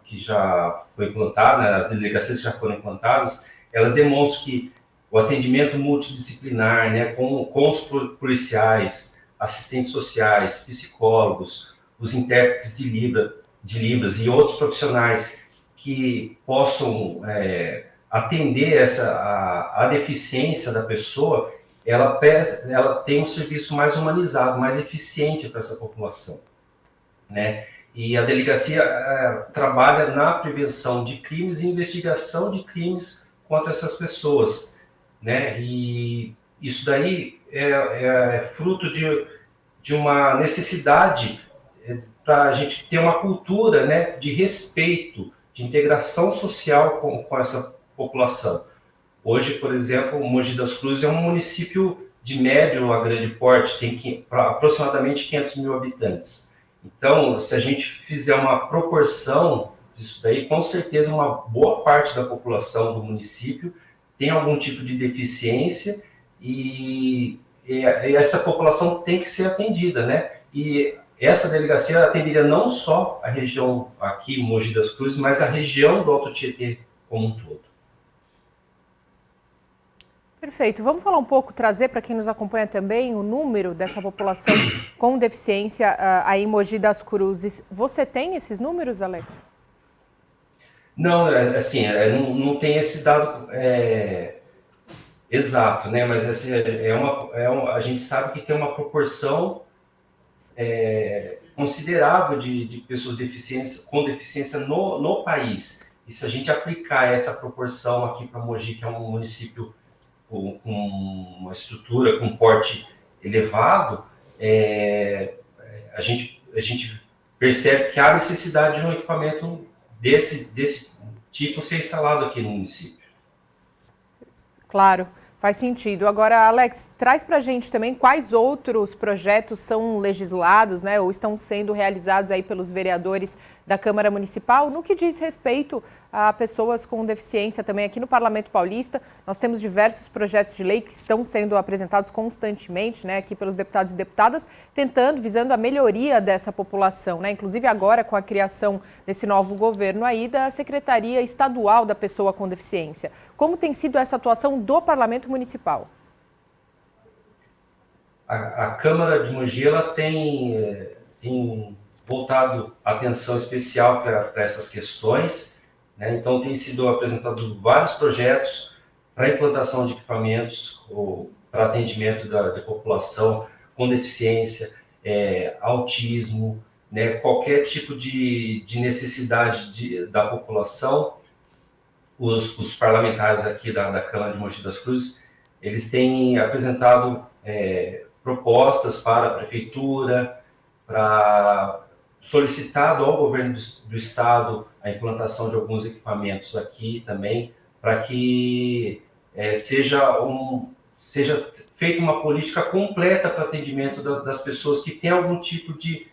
que já foi implantada, né, as delegacias que já foram implantadas, elas demonstram que o atendimento multidisciplinar, né, com os policiais, assistentes sociais, psicólogos, os intérpretes de Libras e outros profissionais que possam atender a deficiência da pessoa, ela tem um serviço mais humanizado, mais eficiente para essa população, né? E a delegacia trabalha na prevenção de crimes e investigação de crimes contra essas pessoas, né? E isso daí é fruto de uma necessidade para a gente ter uma cultura, né, de respeito, de integração social com essa população. Hoje, por exemplo, Mogi das Cruzes é um município de médio a grande porte, tem aproximadamente 500 mil habitantes. Então, se a gente fizer uma proporção disso daí, com certeza uma boa parte da população do município tem algum tipo de deficiência e essa população tem que ser atendida, né? E essa delegacia atenderia não só a região aqui, Mogi das Cruzes, mas a região do Alto Tietê como um todo. Perfeito. Vamos falar um pouco, trazer para quem nos acompanha também o número dessa população com deficiência aí em Mogi das Cruzes. Você tem esses números, Alex? Não, assim, não tem esse dado exato, né? Mas assim, a gente sabe que tem uma proporção considerável de pessoas com deficiência no país. E se a gente aplicar essa proporção aqui para Mogi, que é um município com uma estrutura, com porte elevado, a gente percebe que há necessidade de um equipamento desse tipo ser instalado aqui no município. Claro, faz sentido. Agora, Alex, traz para a gente também quais outros projetos são legislados, né, ou estão sendo realizados aí pelos vereadores da Câmara Municipal no que diz respeito a pessoas com deficiência também aqui no Parlamento Paulista. Nós temos diversos projetos de lei que estão sendo apresentados constantemente, né, aqui pelos deputados e deputadas, visando a melhoria dessa população, né, inclusive agora com a criação desse novo governo aí da Secretaria Estadual da Pessoa com Deficiência. Como tem sido essa atuação do Parlamento Municipal? A Câmara de Mogi ela tem voltado atenção especial para essas questões, né? Então tem sido apresentado vários projetos para implantação de equipamentos ou para atendimento da população com deficiência, autismo, né? Qualquer tipo de necessidade da população. Os parlamentares aqui da Câmara de Mogi das Cruzes, eles têm apresentado propostas para a prefeitura, para solicitado ao governo do estado a implantação de alguns equipamentos aqui também, para que seja feita uma política completa para atendimento das pessoas que têm algum tipo de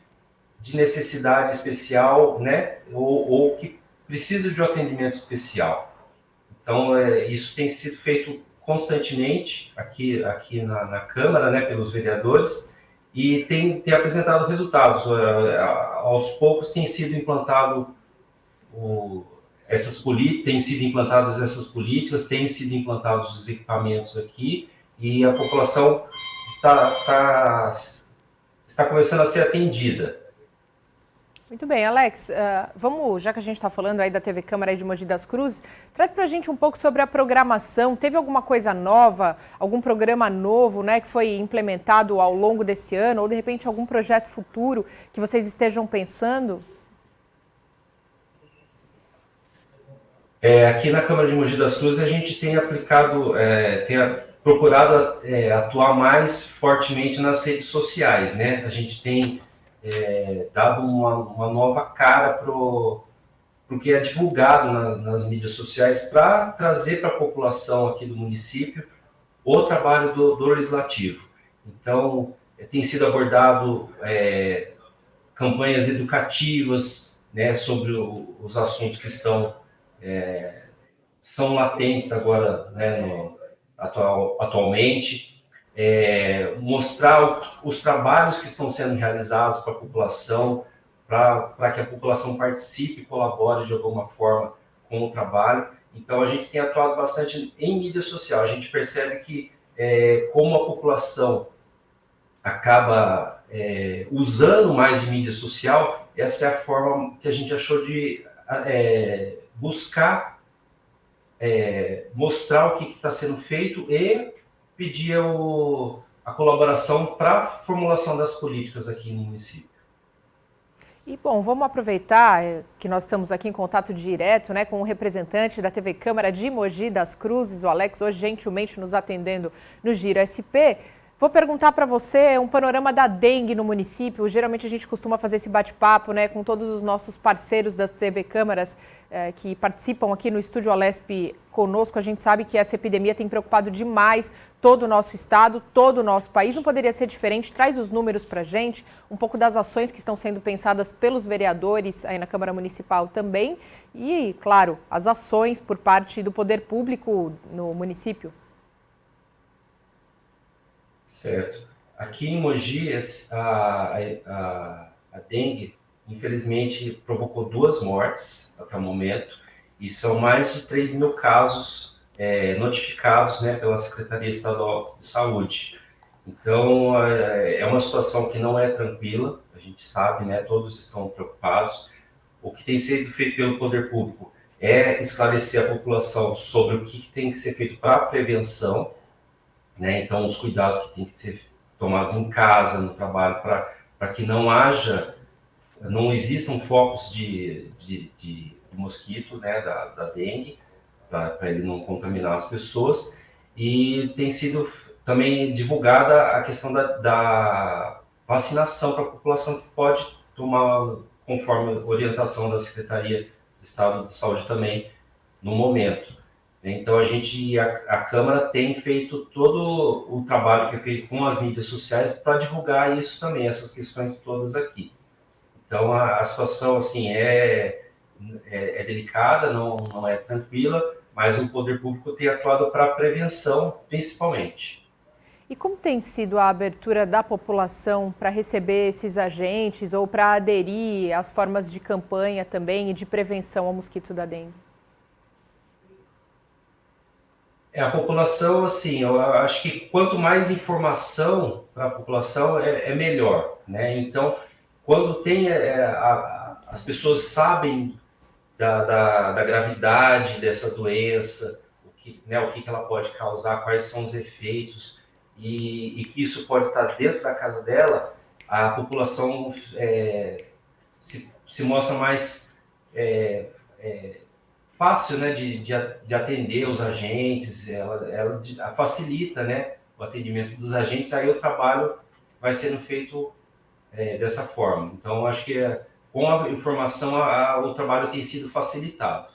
necessidade especial, né, ou que precisam de um atendimento especial. Então, isso tem sido feito constantemente aqui na Câmara, né, pelos vereadores, e tem apresentado resultados. Aos poucos tem sido implantado têm sido implantadas essas políticas, têm sido implantados os equipamentos aqui, e a população está começando a ser atendida. Muito bem, Alex, vamos, já que a gente está falando aí da TV Câmara aí de Mogi das Cruzes, traz para a gente um pouco sobre a programação. Teve alguma coisa nova, algum programa novo, né, que foi implementado ao longo desse ano, ou de repente algum projeto futuro que vocês estejam pensando? Aqui na Câmara de Mogi das Cruzes a gente tem procurado atuar mais fortemente nas redes sociais, né? A gente tem dado uma nova cara porque é divulgado nas mídias sociais para trazer para a população aqui do município o trabalho do Legislativo. Então, tem sido abordado campanhas educativas, né, sobre os assuntos que são latentes agora, né, atualmente, mostrar os trabalhos que estão sendo realizados para a população, para que a população participe e colabore de alguma forma com o trabalho. Então, a gente tem atuado bastante em mídia social. A gente percebe que, como a população acaba usando mais de mídia social, essa é a forma que a gente achou de buscar mostrar o que está sendo feito e pedir a colaboração para a formulação das políticas aqui no município. E, bom, vamos aproveitar que nós estamos aqui em contato direto, né, com o representante da TV Câmara de Mogi das Cruzes, o Alex, hoje gentilmente nos atendendo no Giro SP. Vou perguntar para você um panorama da dengue no município. Geralmente a gente costuma fazer esse bate-papo, né, com todos os nossos parceiros das TV Câmaras que participam aqui no Estúdio Alesp conosco. A gente sabe que essa epidemia tem preocupado demais todo o nosso estado, todo o nosso país. Não poderia ser diferente. Traz os números para a gente, um pouco das ações que estão sendo pensadas pelos vereadores aí na Câmara Municipal também. E, claro, as ações por parte do poder público no município. Certo. Aqui em Mogi, a dengue, infelizmente, provocou 2 mortes até o momento, e são mais de 3 mil casos notificados, né, pela Secretaria Estadual de Saúde. Então, é uma situação que não é tranquila, a gente sabe, né, todos estão preocupados. O que tem sido feito pelo poder público é esclarecer a população sobre o que tem que ser feito para a prevenção, né? Então, os cuidados que têm que ser tomados em casa, no trabalho, para que não existam focos de mosquito, né, da dengue, para ele não contaminar as pessoas. E tem sido também divulgada a questão da vacinação para a população, que pode tomar, conforme a orientação da Secretaria de Estado de Saúde também, no momento. Então, a Câmara tem feito todo o trabalho que é feito com as mídias sociais para divulgar isso também, essas questões todas aqui. Então, a situação assim, é delicada, não é tranquila, mas o poder público tem atuado para a prevenção, principalmente. E como tem sido a abertura da população para receber esses agentes ou para aderir às formas de campanha também e de prevenção ao mosquito da dengue? A população, assim, eu acho que quanto mais informação para a população é melhor, né? Então, quando tem as pessoas sabem da gravidade dessa doença, o que ela pode causar, quais são os efeitos, e que isso pode estar dentro da casa dela, a população se mostra mais fácil, né, de atender os agentes, ela facilita, né, o atendimento dos agentes, aí o trabalho vai sendo feito dessa forma. Então, acho que com a informação o trabalho tem sido facilitado.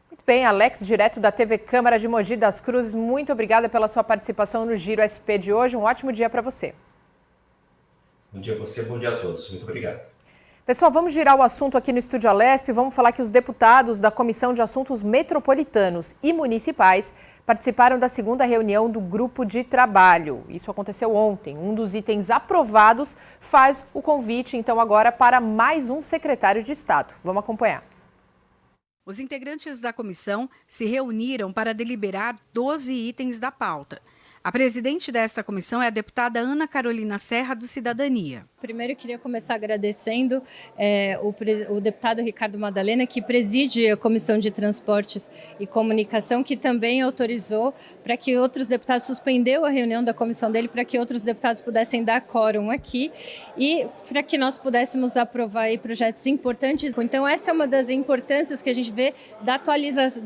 Muito bem, Alex, direto da TV Câmara de Mogi das Cruzes, muito obrigada pela sua participação no Giro SP de hoje. Um ótimo dia para você. Bom dia a você, bom dia a todos. Muito obrigado. Pessoal, vamos girar o assunto aqui no Estúdio Alesp. Vamos falar que os deputados da Comissão de Assuntos Metropolitanos e Municipais participaram da segunda reunião do Grupo de Trabalho. Isso aconteceu ontem. Um dos itens aprovados faz o convite, então, agora para mais um secretário de Estado. Vamos acompanhar. Os integrantes da comissão se reuniram para deliberar 12 itens da pauta. A presidente desta comissão é a deputada Ana Carolina Serra, do Cidadania. Primeiro, eu queria começar agradecendo o deputado Ricardo Madalena, que preside a Comissão de Transportes e Comunicação, que também autorizou para que outros deputados, suspendeu a reunião da comissão dele, para que outros deputados pudessem dar quórum aqui e para que nós pudéssemos aprovar aí projetos importantes. Então, essa é uma das importâncias que a gente vê da atualização,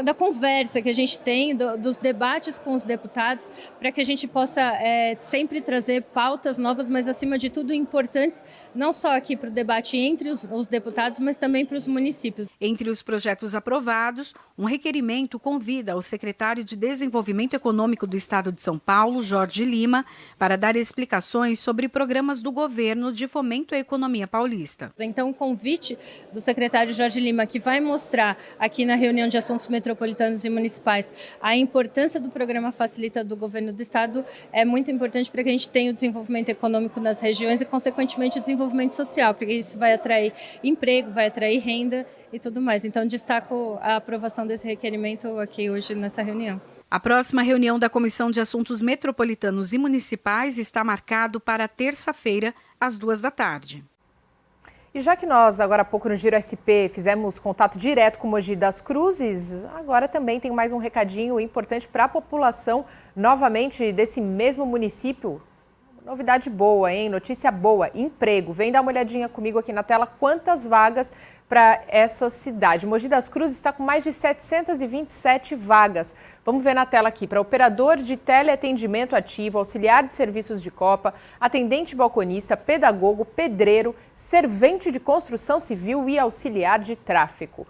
da conversa que a gente tem, dos debates debates com os deputados, para que a gente possa sempre trazer pautas novas, mas acima de tudo importantes, não só aqui para o debate entre os deputados, mas também para os municípios. Entre os projetos aprovados, um requerimento convida o secretário de Desenvolvimento Econômico do Estado de São Paulo, Jorge Lima, para dar explicações sobre programas do governo de fomento à economia paulista. Então, o convite do secretário Jorge Lima, que vai mostrar aqui na reunião de assuntos metropolitanos e municipais a importância do programa Facilita do governo do Estado, é muito importante para que a gente tenha o desenvolvimento econômico nas regiões e, consequentemente, o desenvolvimento social, porque isso vai atrair emprego, vai atrair renda e tudo mais. Então, destaco a aprovação desse requerimento aqui hoje nessa reunião. A próxima reunião da Comissão de Assuntos Metropolitanos e Municipais está marcado para terça-feira, às 14h. E já que nós, agora há pouco no Giro SP, fizemos contato direto com Mogi das Cruzes, agora também tem mais um recadinho importante para a população, novamente desse mesmo município. Novidade boa, hein? Notícia boa, emprego. Vem dar uma olhadinha comigo aqui na tela quantas vagas para essa cidade. Mogi das Cruzes está com mais de 727 vagas. Vamos ver na tela aqui. Para operador de teleatendimento ativo, auxiliar de serviços de copa, atendente balconista, pedagogo, pedreiro, servente de construção civil e auxiliar de tráfego.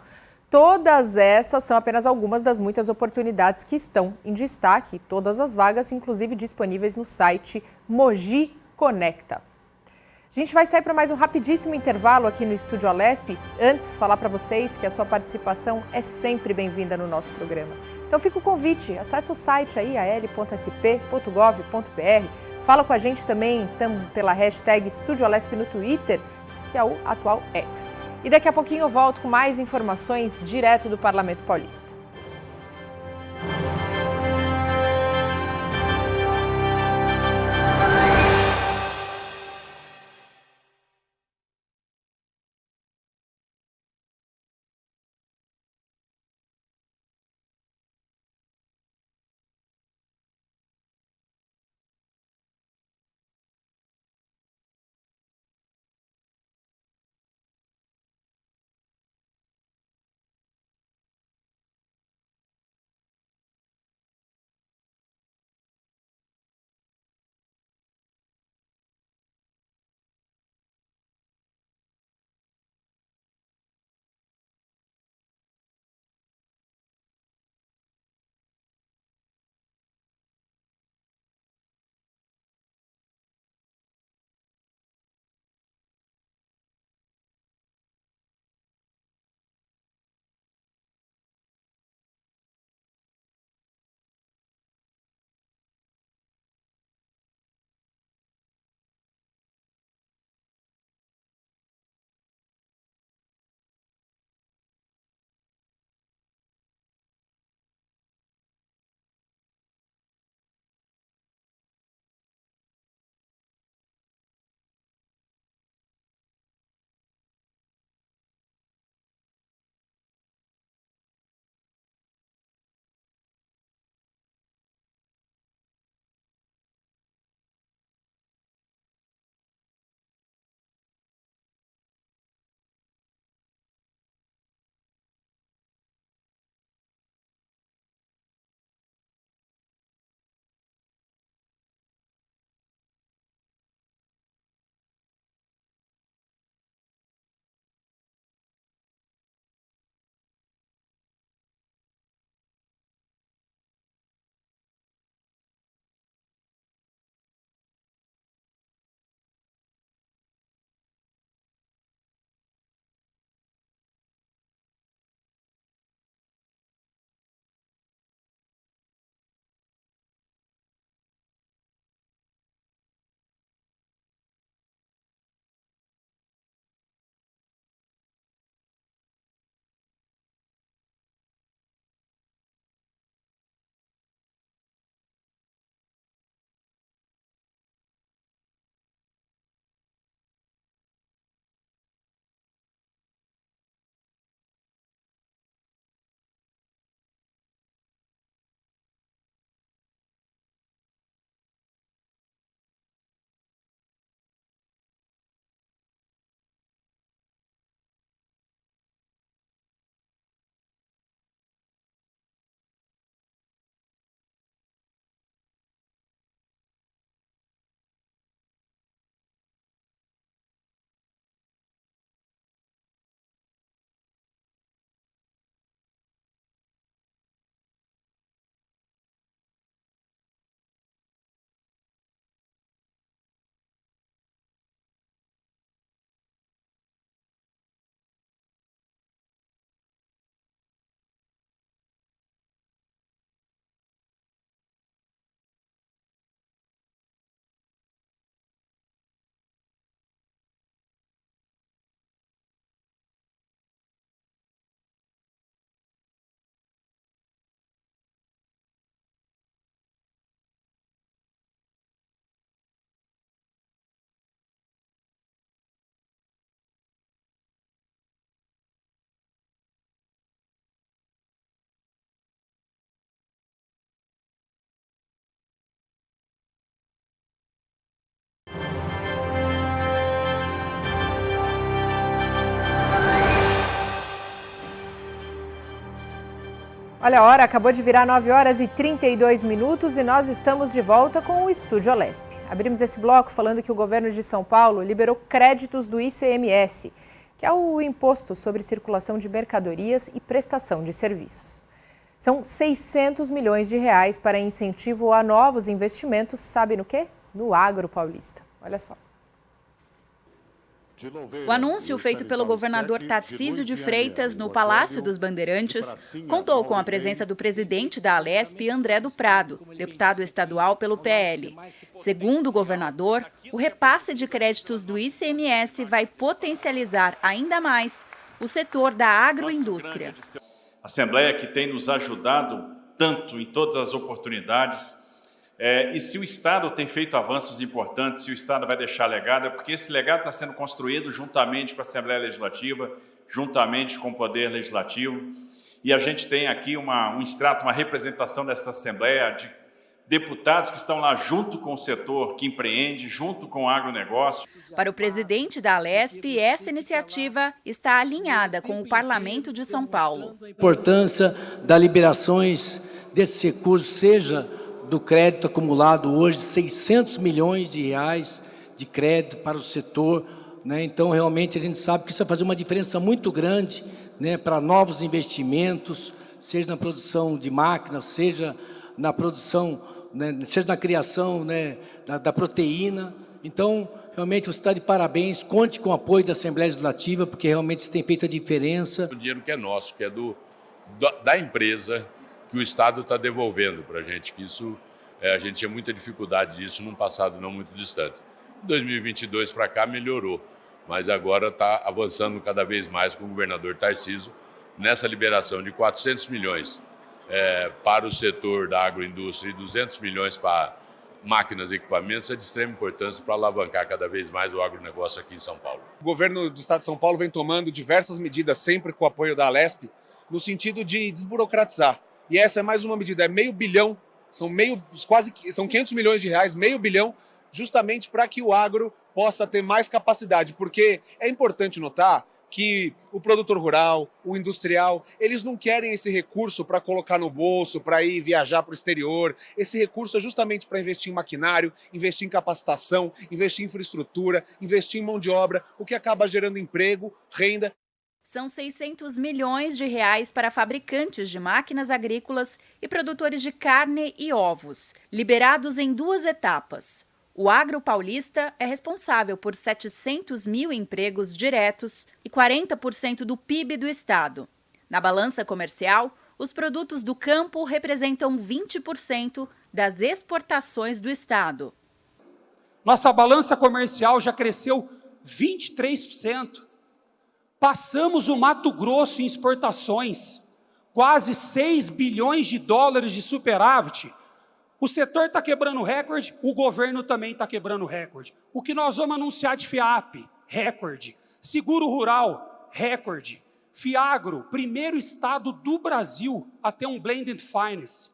Todas essas são apenas algumas das muitas oportunidades que estão em destaque. Todas as vagas, inclusive, disponíveis no site Mogi Conecta. A gente vai sair para mais um rapidíssimo intervalo aqui no Estúdio Alesp. Antes, falar para vocês que a sua participação é sempre bem-vinda no nosso programa. Então fica o convite, acesse o site aí, al.sp.gov.br. Fala com a gente também pela hashtag Estúdio Alesp no Twitter, que é o atual X. E daqui a pouquinho eu volto com mais informações direto do Parlamento Paulista. Olha a hora, acabou de virar 9 horas e 32 minutos e nós estamos de volta com o Estúdio Alesp. Abrimos esse bloco falando que o governo de São Paulo liberou créditos do ICMS, que é o Imposto sobre Circulação de Mercadorias e Prestação de Serviços. São 600 milhões de reais para incentivo a novos investimentos, sabe no quê? No agro paulista. Olha só. O anúncio feito pelo governador Tarcísio de Freitas no Palácio dos Bandeirantes contou com a presença do presidente da Alesp, André do Prado, deputado estadual pelo PL. Segundo o governador, o repasse de créditos do ICMS vai potencializar ainda mais o setor da agroindústria. A Assembleia que tem nos ajudado tanto em todas as oportunidades. E se o Estado tem feito avanços importantes, se o Estado vai deixar legado, é porque esse legado está sendo construído juntamente com a Assembleia Legislativa, juntamente com o Poder Legislativo. E a gente tem aqui um extrato, uma representação dessa Assembleia de deputados que estão lá junto com o setor que empreende, junto com o agronegócio. Para o presidente da Alesp, essa iniciativa está alinhada com o Parlamento de São Paulo. A importância das liberações desses recursos, seja do crédito acumulado hoje, 600 milhões de reais de crédito para o setor, né? Então, realmente, a gente sabe que isso vai fazer uma diferença muito grande, né, para novos investimentos, seja na produção de máquinas, seja na produção, né, seja na criação, né, da proteína. Então, realmente, você está de parabéns, conte com o apoio da Assembleia Legislativa, porque realmente isso tem feito a diferença. O dinheiro que é nosso, que é da empresa, que o Estado está devolvendo para a gente, que isso a gente tinha muita dificuldade disso num passado não muito distante. 2022 para cá melhorou, mas agora está avançando cada vez mais com o governador Tarcísio nessa liberação de 400 milhões para o setor da agroindústria e 200 milhões para máquinas e equipamentos é de extrema importância para alavancar cada vez mais o agronegócio aqui em São Paulo. O governo do Estado de São Paulo vem tomando diversas medidas, sempre com o apoio da Alesp, no sentido de desburocratizar. E essa é mais uma medida, é R$500 milhão, são 500 milhões de reais, R$500 milhão, justamente para que o agro possa ter mais capacidade, porque é importante notar que o produtor rural, o industrial, eles não querem esse recurso para colocar no bolso, para ir viajar para o exterior. Esse recurso é justamente para investir em maquinário, investir em capacitação, investir em infraestrutura, investir em mão de obra, o que acaba gerando emprego, renda. São 600 milhões de reais para fabricantes de máquinas agrícolas e produtores de carne e ovos, liberados em 2 etapas. O agro paulista é responsável por 700 mil empregos diretos e 40% do PIB do estado. Na balança comercial, os produtos do campo representam 20% das exportações do estado. Nossa balança comercial já cresceu 23%. Passamos o Mato Grosso em exportações, quase 6 bilhões de dólares de superávit. O setor está quebrando recorde, o governo também está quebrando recorde. O que nós vamos anunciar de FIAP? Recorde. Seguro rural? Recorde. Fiagro, primeiro estado do Brasil a ter um blended finance.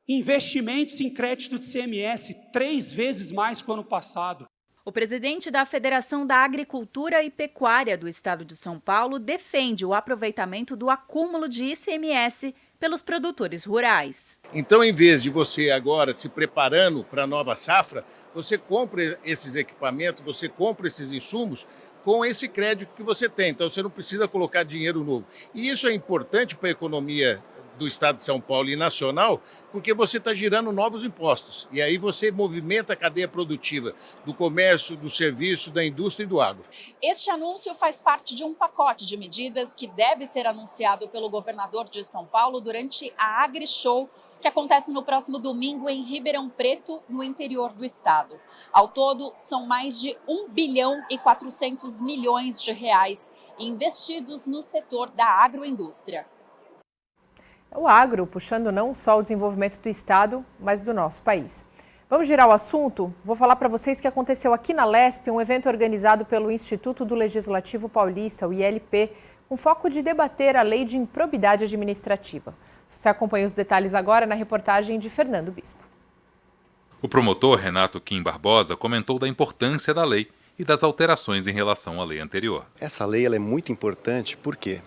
Investimentos em crédito de CMS, 3 vezes mais que o ano passado. O presidente da Federação da Agricultura e Pecuária do Estado de São Paulo defende o aproveitamento do acúmulo de ICMS pelos produtores rurais. Então, em vez de você agora se preparando para a nova safra, você compra esses equipamentos, você compra esses insumos com esse crédito que você tem. Então, você não precisa colocar dinheiro novo. E isso é importante para a economia do Estado de São Paulo e nacional, porque você está girando novos impostos. E aí você movimenta a cadeia produtiva do comércio, do serviço, da indústria e do agro. Este anúncio faz parte de um pacote de medidas que deve ser anunciado pelo governador de São Paulo durante a AgriShow, que acontece no próximo domingo em Ribeirão Preto, no interior do estado. Ao todo, são mais de 1 bilhão e 400 milhões de reais investidos no setor da agroindústria. O agro puxando não só o desenvolvimento do estado, mas do nosso país. Vamos girar o assunto? Vou falar para vocês que aconteceu aqui na Lesp um evento organizado pelo Instituto do Legislativo Paulista, o ILP, com foco de debater a lei de improbidade administrativa. Você acompanha os detalhes agora na reportagem de Fernando Bispo. O promotor Renato Kim Barbosa comentou da importância da lei e das alterações em relação à lei anterior. Essa lei ela é muito importante porque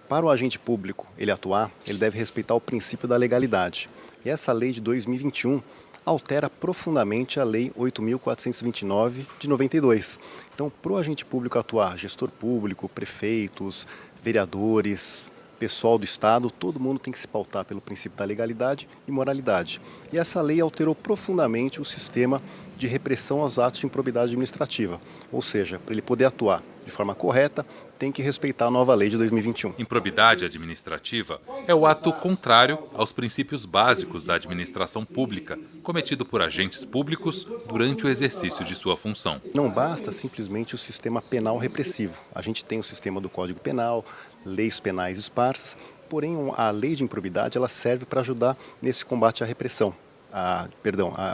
Para o agente público ele atuar, ele deve respeitar o princípio da legalidade. E essa lei de 2021 altera profundamente a Lei 8.429 de 92. Então, para o agente público atuar, gestor público, prefeitos, vereadores, pessoal do Estado, todo mundo tem que se pautar pelo princípio da legalidade e moralidade. E essa lei alterou profundamente o sistema de repressão aos atos de improbidade administrativa. Ou seja, para ele poder atuar de forma correta, tem que respeitar a nova lei de 2021. Improbidade administrativa é o ato contrário aos princípios básicos da administração pública, cometido por agentes públicos durante o exercício de sua função. Não basta simplesmente o sistema penal repressivo. A gente tem o sistema do Código Penal, leis penais esparsas, porém a lei de improbidade ela serve para ajudar nesse combate à repressão, a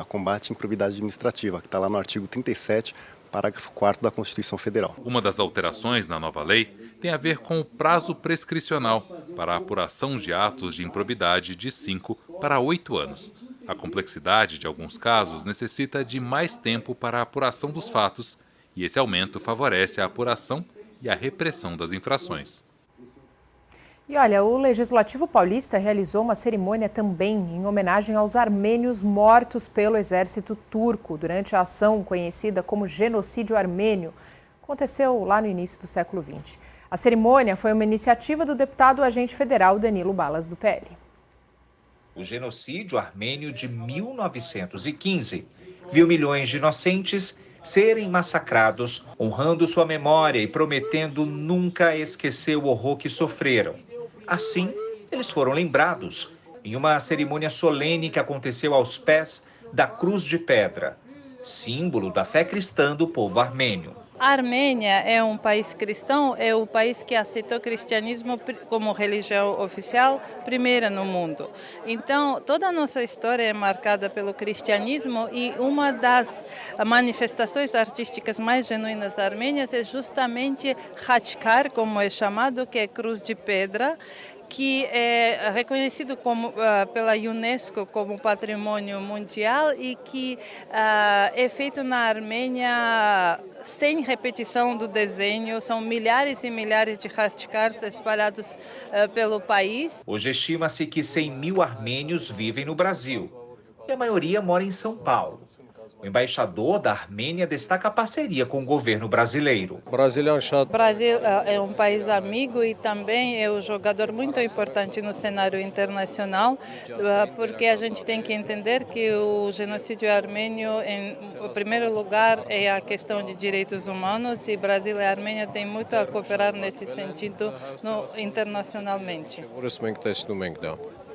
combate à improbidade administrativa, que está lá no artigo 37, parágrafo 4º da Constituição Federal. Uma das alterações na nova lei tem a ver com o prazo prescricional para a apuração de atos de improbidade de 5 para 8 anos. A complexidade de alguns casos necessita de mais tempo para a apuração dos fatos e esse aumento favorece a apuração e a repressão das infrações. E olha, o Legislativo Paulista realizou uma cerimônia também em homenagem aos armênios mortos pelo exército turco durante a ação conhecida como Genocídio Armênio. Aconteceu lá no início do século XX. A cerimônia foi uma iniciativa do deputado agente federal Danilo Balas, do PL. O genocídio armênio de 1915 viu milhões de inocentes serem massacrados, honrando sua memória e prometendo nunca esquecer o horror que sofreram. Assim, eles foram lembrados em uma cerimônia solene que aconteceu aos pés da Cruz de Pedra, símbolo da fé cristã do povo armênio. A Armênia é um país cristão, é o país que aceitou o cristianismo como religião oficial primeira no mundo. Então, toda a nossa história é marcada pelo cristianismo e uma das manifestações artísticas mais genuínas armênias é justamente Khachkar, como é chamado, que é Cruz de Pedra, que é reconhecido pela Unesco como patrimônio mundial e que é feito na Armênia sem repetição do desenho. São milhares e milhares de khachkars espalhados pelo país. Hoje estima-se que 100 mil armênios vivem no Brasil e a maioria mora em São Paulo. O embaixador da Armênia destaca a parceria com o governo brasileiro. O Brasil é um país amigo e também é um jogador muito importante no cenário internacional, porque a gente tem que entender que o genocídio armênio, em primeiro lugar, é a questão de direitos humanos e Brasil e a Armênia têm muito a cooperar nesse sentido internacionalmente.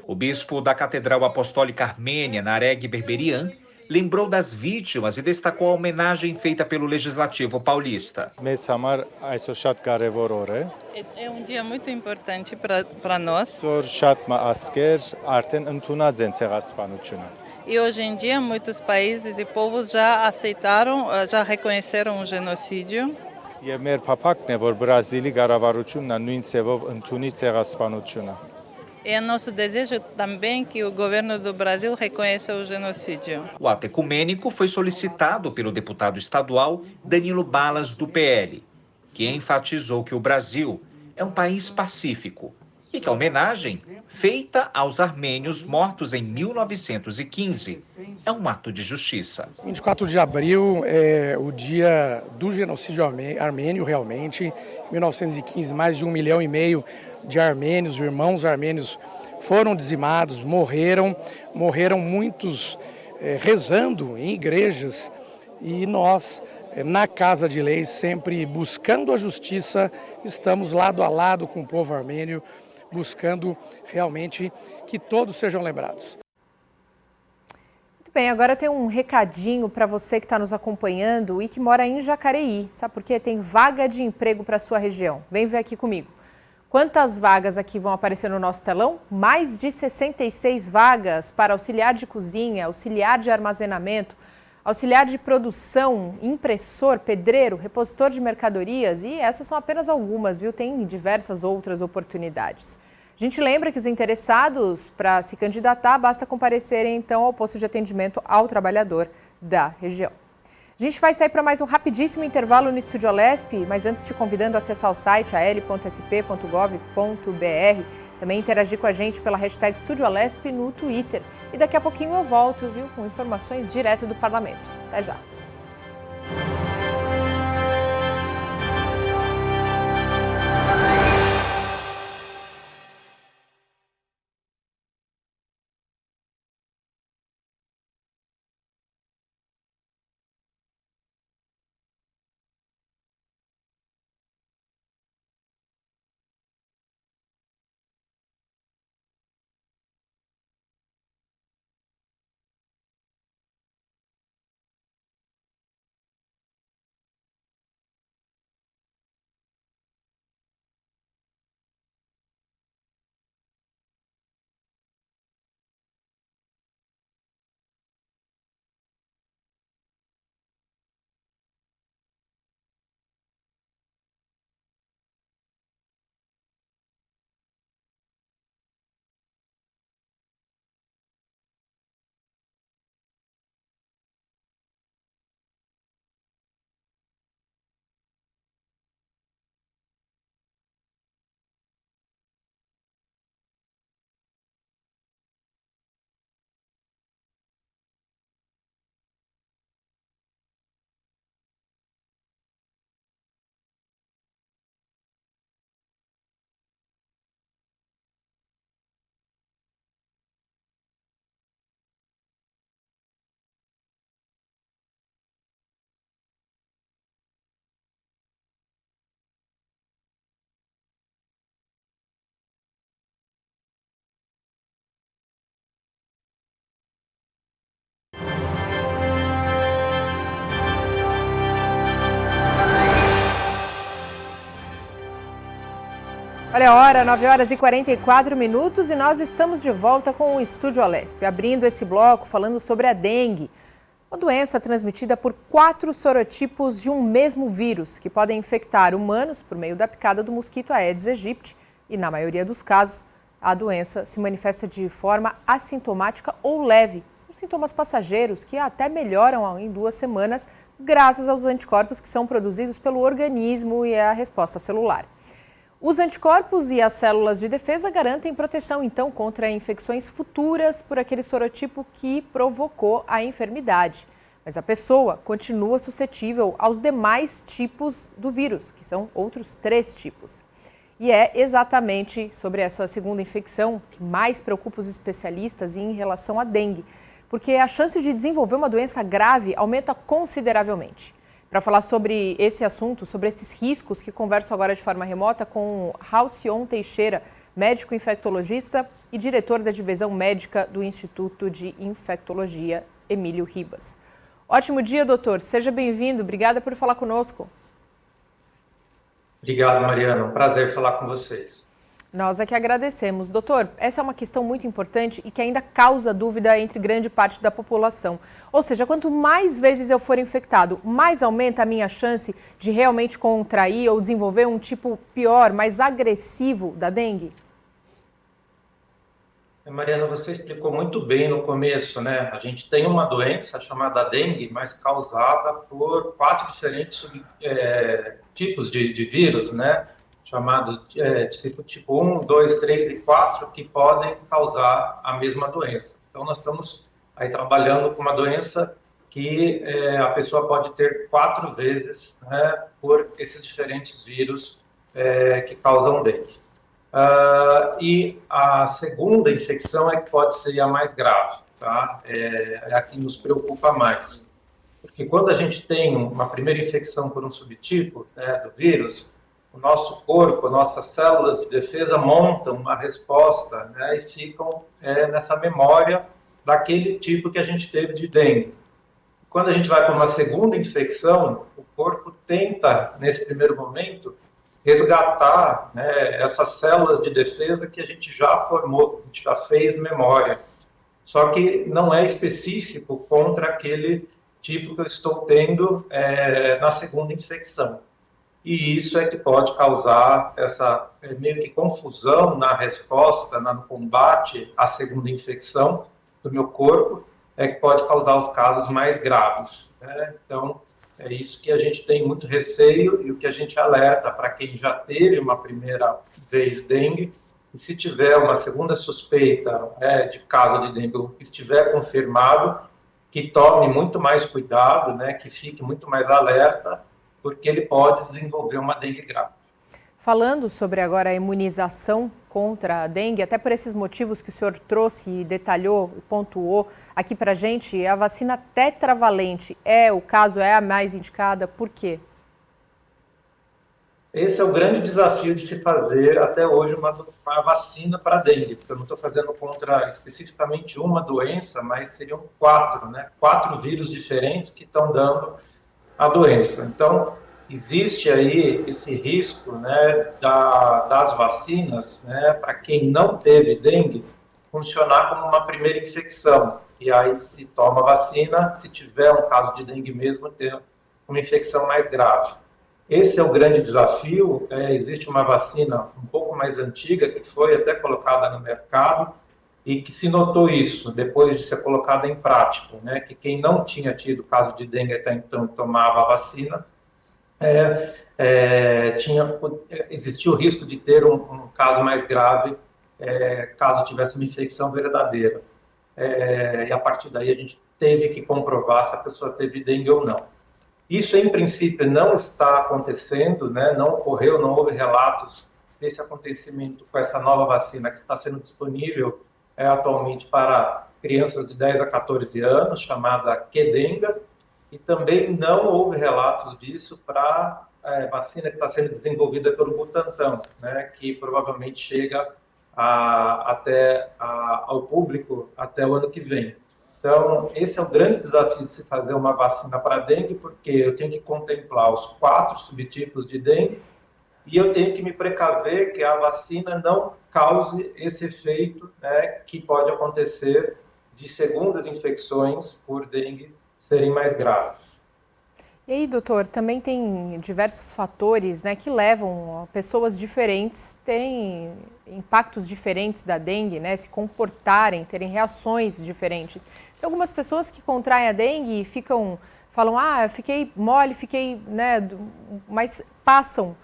O bispo da Catedral Apostólica Armênia, Nareg Berberian, lembrou das vítimas e destacou a homenagem feita pelo Legislativo Paulista. É um dia muito importante para nós. E hoje em dia muitos países e povos já aceitaram, já reconheceram o genocídio. É nosso desejo também que o governo do Brasil reconheça o genocídio. O ato ecumênico foi solicitado pelo deputado estadual Danilo Balas, do PL, que enfatizou que o Brasil é um país pacífico e que a homenagem feita aos armênios mortos em 1915 é um ato de justiça. 24 de abril é o dia do genocídio armênio, realmente. Em 1915, mais de 1,5 milhão de armênios, de irmãos armênios, foram dizimados, morreram muitos rezando em igrejas. E nós, na Casa de Leis, sempre buscando a justiça, estamos lado a lado com o povo armênio, buscando realmente que todos sejam lembrados. Muito bem, agora tem um recadinho para você que está nos acompanhando e que mora em Jacareí. Sabe por quê? Tem vaga de emprego para a sua região. Vem ver aqui comigo. Quantas vagas aqui vão aparecer no nosso telão? Mais de 66 vagas para auxiliar de cozinha, auxiliar de armazenamento, auxiliar de produção, impressor, pedreiro, repositor de mercadorias, e essas são apenas algumas, viu? Tem diversas outras oportunidades. A gente lembra que os interessados para se candidatar basta comparecerem então ao posto de atendimento ao trabalhador da região. A gente vai sair para mais um rapidíssimo intervalo no Estúdio Alesp, mas antes te convidando a acessar o site al.sp.gov.br, também interagir com a gente pela hashtag Estúdio Alesp no Twitter. E daqui a pouquinho eu volto, viu, com informações direto do Parlamento. Até já! Olha a hora, 9 horas e 44 minutos e nós estamos de volta com o Estúdio Alesp, abrindo esse bloco falando sobre a dengue, uma doença transmitida por 4 sorotipos de um mesmo vírus, que podem infectar humanos por meio da picada do mosquito Aedes aegypti e, na maioria dos casos, a doença se manifesta de forma assintomática ou leve, com sintomas passageiros que até melhoram em 2 semanas, graças aos anticorpos que são produzidos pelo organismo e a resposta celular. Os anticorpos e as células de defesa garantem proteção, então, contra infecções futuras por aquele sorotipo que provocou a enfermidade. Mas a pessoa continua suscetível aos demais tipos do vírus, que são outros 3 tipos. E é exatamente sobre essa segunda infecção que mais preocupa os especialistas em relação à dengue, porque a chance de desenvolver uma doença grave aumenta consideravelmente. Para falar sobre esse assunto, sobre esses riscos, que converso agora de forma remota com Halcyon Teixeira, médico infectologista e diretor da divisão médica do Instituto de Infectologia Emílio Ribas. Ótimo dia, doutor. Seja bem-vindo. Obrigada por falar conosco. Obrigado, Mariana. Um prazer falar com vocês. Nós é que agradecemos. Doutor, essa é uma questão muito importante e que ainda causa dúvida entre grande parte da população. Ou seja, quanto mais vezes eu for infectado, mais aumenta a minha chance de realmente contrair ou desenvolver um tipo pior, mais agressivo da dengue? Mariana, você explicou muito bem no começo, né? A gente tem uma doença chamada dengue, mas causada por 4 diferentes tipos de vírus, né? Chamados tipo 1, 2, 3 e 4, que podem causar a mesma doença. Então, nós estamos aí trabalhando com uma doença que a pessoa pode ter 4 vezes, né, por esses diferentes vírus que causam dengue. E a segunda infecção é que pode ser a mais grave, tá? É a que nos preocupa mais. Porque quando a gente tem uma primeira infecção por um subtipo, né, do vírus, o nosso corpo, nossas células de defesa montam uma resposta, né, e ficam nessa memória daquele tipo que a gente teve de dengue. Quando a gente vai para uma segunda infecção, o corpo tenta, nesse primeiro momento, resgatar, né, essas células de defesa que a gente já formou, que a gente já fez memória. Só que não é específico contra aquele tipo que eu estou tendo na segunda infecção. E isso é que pode causar essa meio que confusão na resposta, no combate à segunda infecção do meu corpo, que pode causar os casos mais graves, né? Então, É isso que a gente tem muito receio e o que a gente alerta para quem já teve uma primeira vez dengue, e se tiver uma segunda suspeita de caso de dengue, ou estiver confirmado, que tome muito mais cuidado, né, que fique muito mais alerta, porque ele pode desenvolver uma dengue grave. Falando sobre agora a imunização contra a dengue, até por esses motivos que o senhor trouxe e detalhou, pontuou aqui para a gente, a vacina tetravalente é a mais indicada, por quê? Esse é o grande desafio de se fazer até hoje uma vacina para dengue, porque eu não estou fazendo contra especificamente uma doença, mas seriam 4, né? 4 vírus diferentes que estão dando a doença. Então, existe aí esse risco, né, das vacinas, né, para quem não teve dengue, funcionar como uma primeira infecção. E aí se toma vacina, se tiver um caso de dengue mesmo, ter uma infecção mais grave. Esse é o grande desafio. Existe uma vacina um pouco mais antiga, que foi até colocada no mercado, e que se notou isso, depois de ser colocada em prática, né, que quem não tinha tido caso de dengue até então tomava a vacina, existia o risco de ter um caso mais grave, caso tivesse uma infecção verdadeira. E a partir daí a gente teve que comprovar se a pessoa teve dengue ou não. Isso, em princípio, não está acontecendo, né? Não ocorreu, não houve relatos desse acontecimento com essa nova vacina que está sendo disponível atualmente para crianças de 10 a 14 anos, chamada Qdenga, e também não houve relatos disso para a vacina que está sendo desenvolvida pelo Butantan, né? Que provavelmente chega ao público até o ano que vem. Então, esse é o grande desafio de se fazer uma vacina para dengue, porque eu tenho que contemplar os 4 subtipos de dengue e eu tenho que me precaver que a vacina não cause esse efeito, né, que pode acontecer de segundas infecções por dengue serem mais graves. E aí, doutor, também tem diversos fatores, né, que levam pessoas diferentes terem impactos diferentes da dengue, né, se comportarem, terem reações diferentes. Tem algumas pessoas que contraem a dengue e falam, fiquei mole, né, mas passam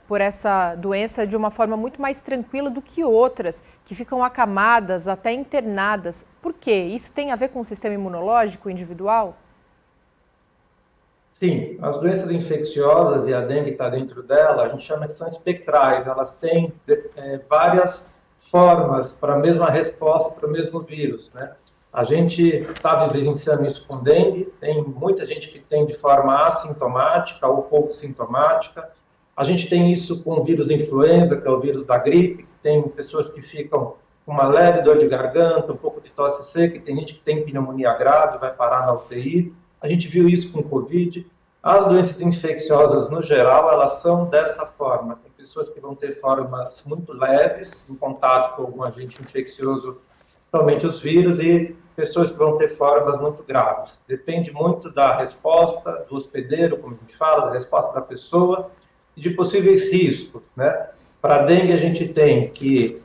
por essa doença de uma forma muito mais tranquila do que outras, que ficam acamadas, até internadas. Por quê? Isso tem a ver com o sistema imunológico individual? Sim, as doenças infecciosas, e a dengue está dentro dela, a gente chama que são espectrais, elas têm várias formas para a mesma resposta, para o mesmo vírus, né? A gente está vivenciando isso com dengue, tem muita gente que tem de forma assintomática ou pouco sintomática. A gente tem isso com o vírus influenza, que é o vírus da gripe, que tem pessoas que ficam com uma leve dor de garganta, um pouco de tosse seca, e tem gente que tem pneumonia grave, vai parar na UTI. A gente viu isso com o Covid. As doenças infecciosas, no geral, elas são dessa forma. Tem pessoas que vão ter formas muito leves, em contato com algum agente infeccioso, somente os vírus, e pessoas que vão ter formas muito graves. Depende muito da resposta do hospedeiro, como a gente fala, da resposta da pessoa, e de possíveis riscos, né? Para a dengue, a gente tem que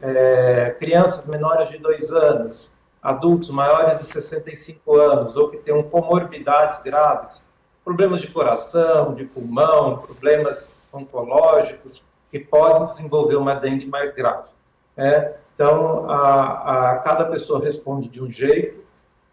crianças menores de 2 anos, adultos maiores de 65 anos ou que tenham comorbidades graves, problemas de coração, de pulmão, problemas oncológicos, que podem desenvolver uma dengue mais grave. Então, cada pessoa responde de um jeito,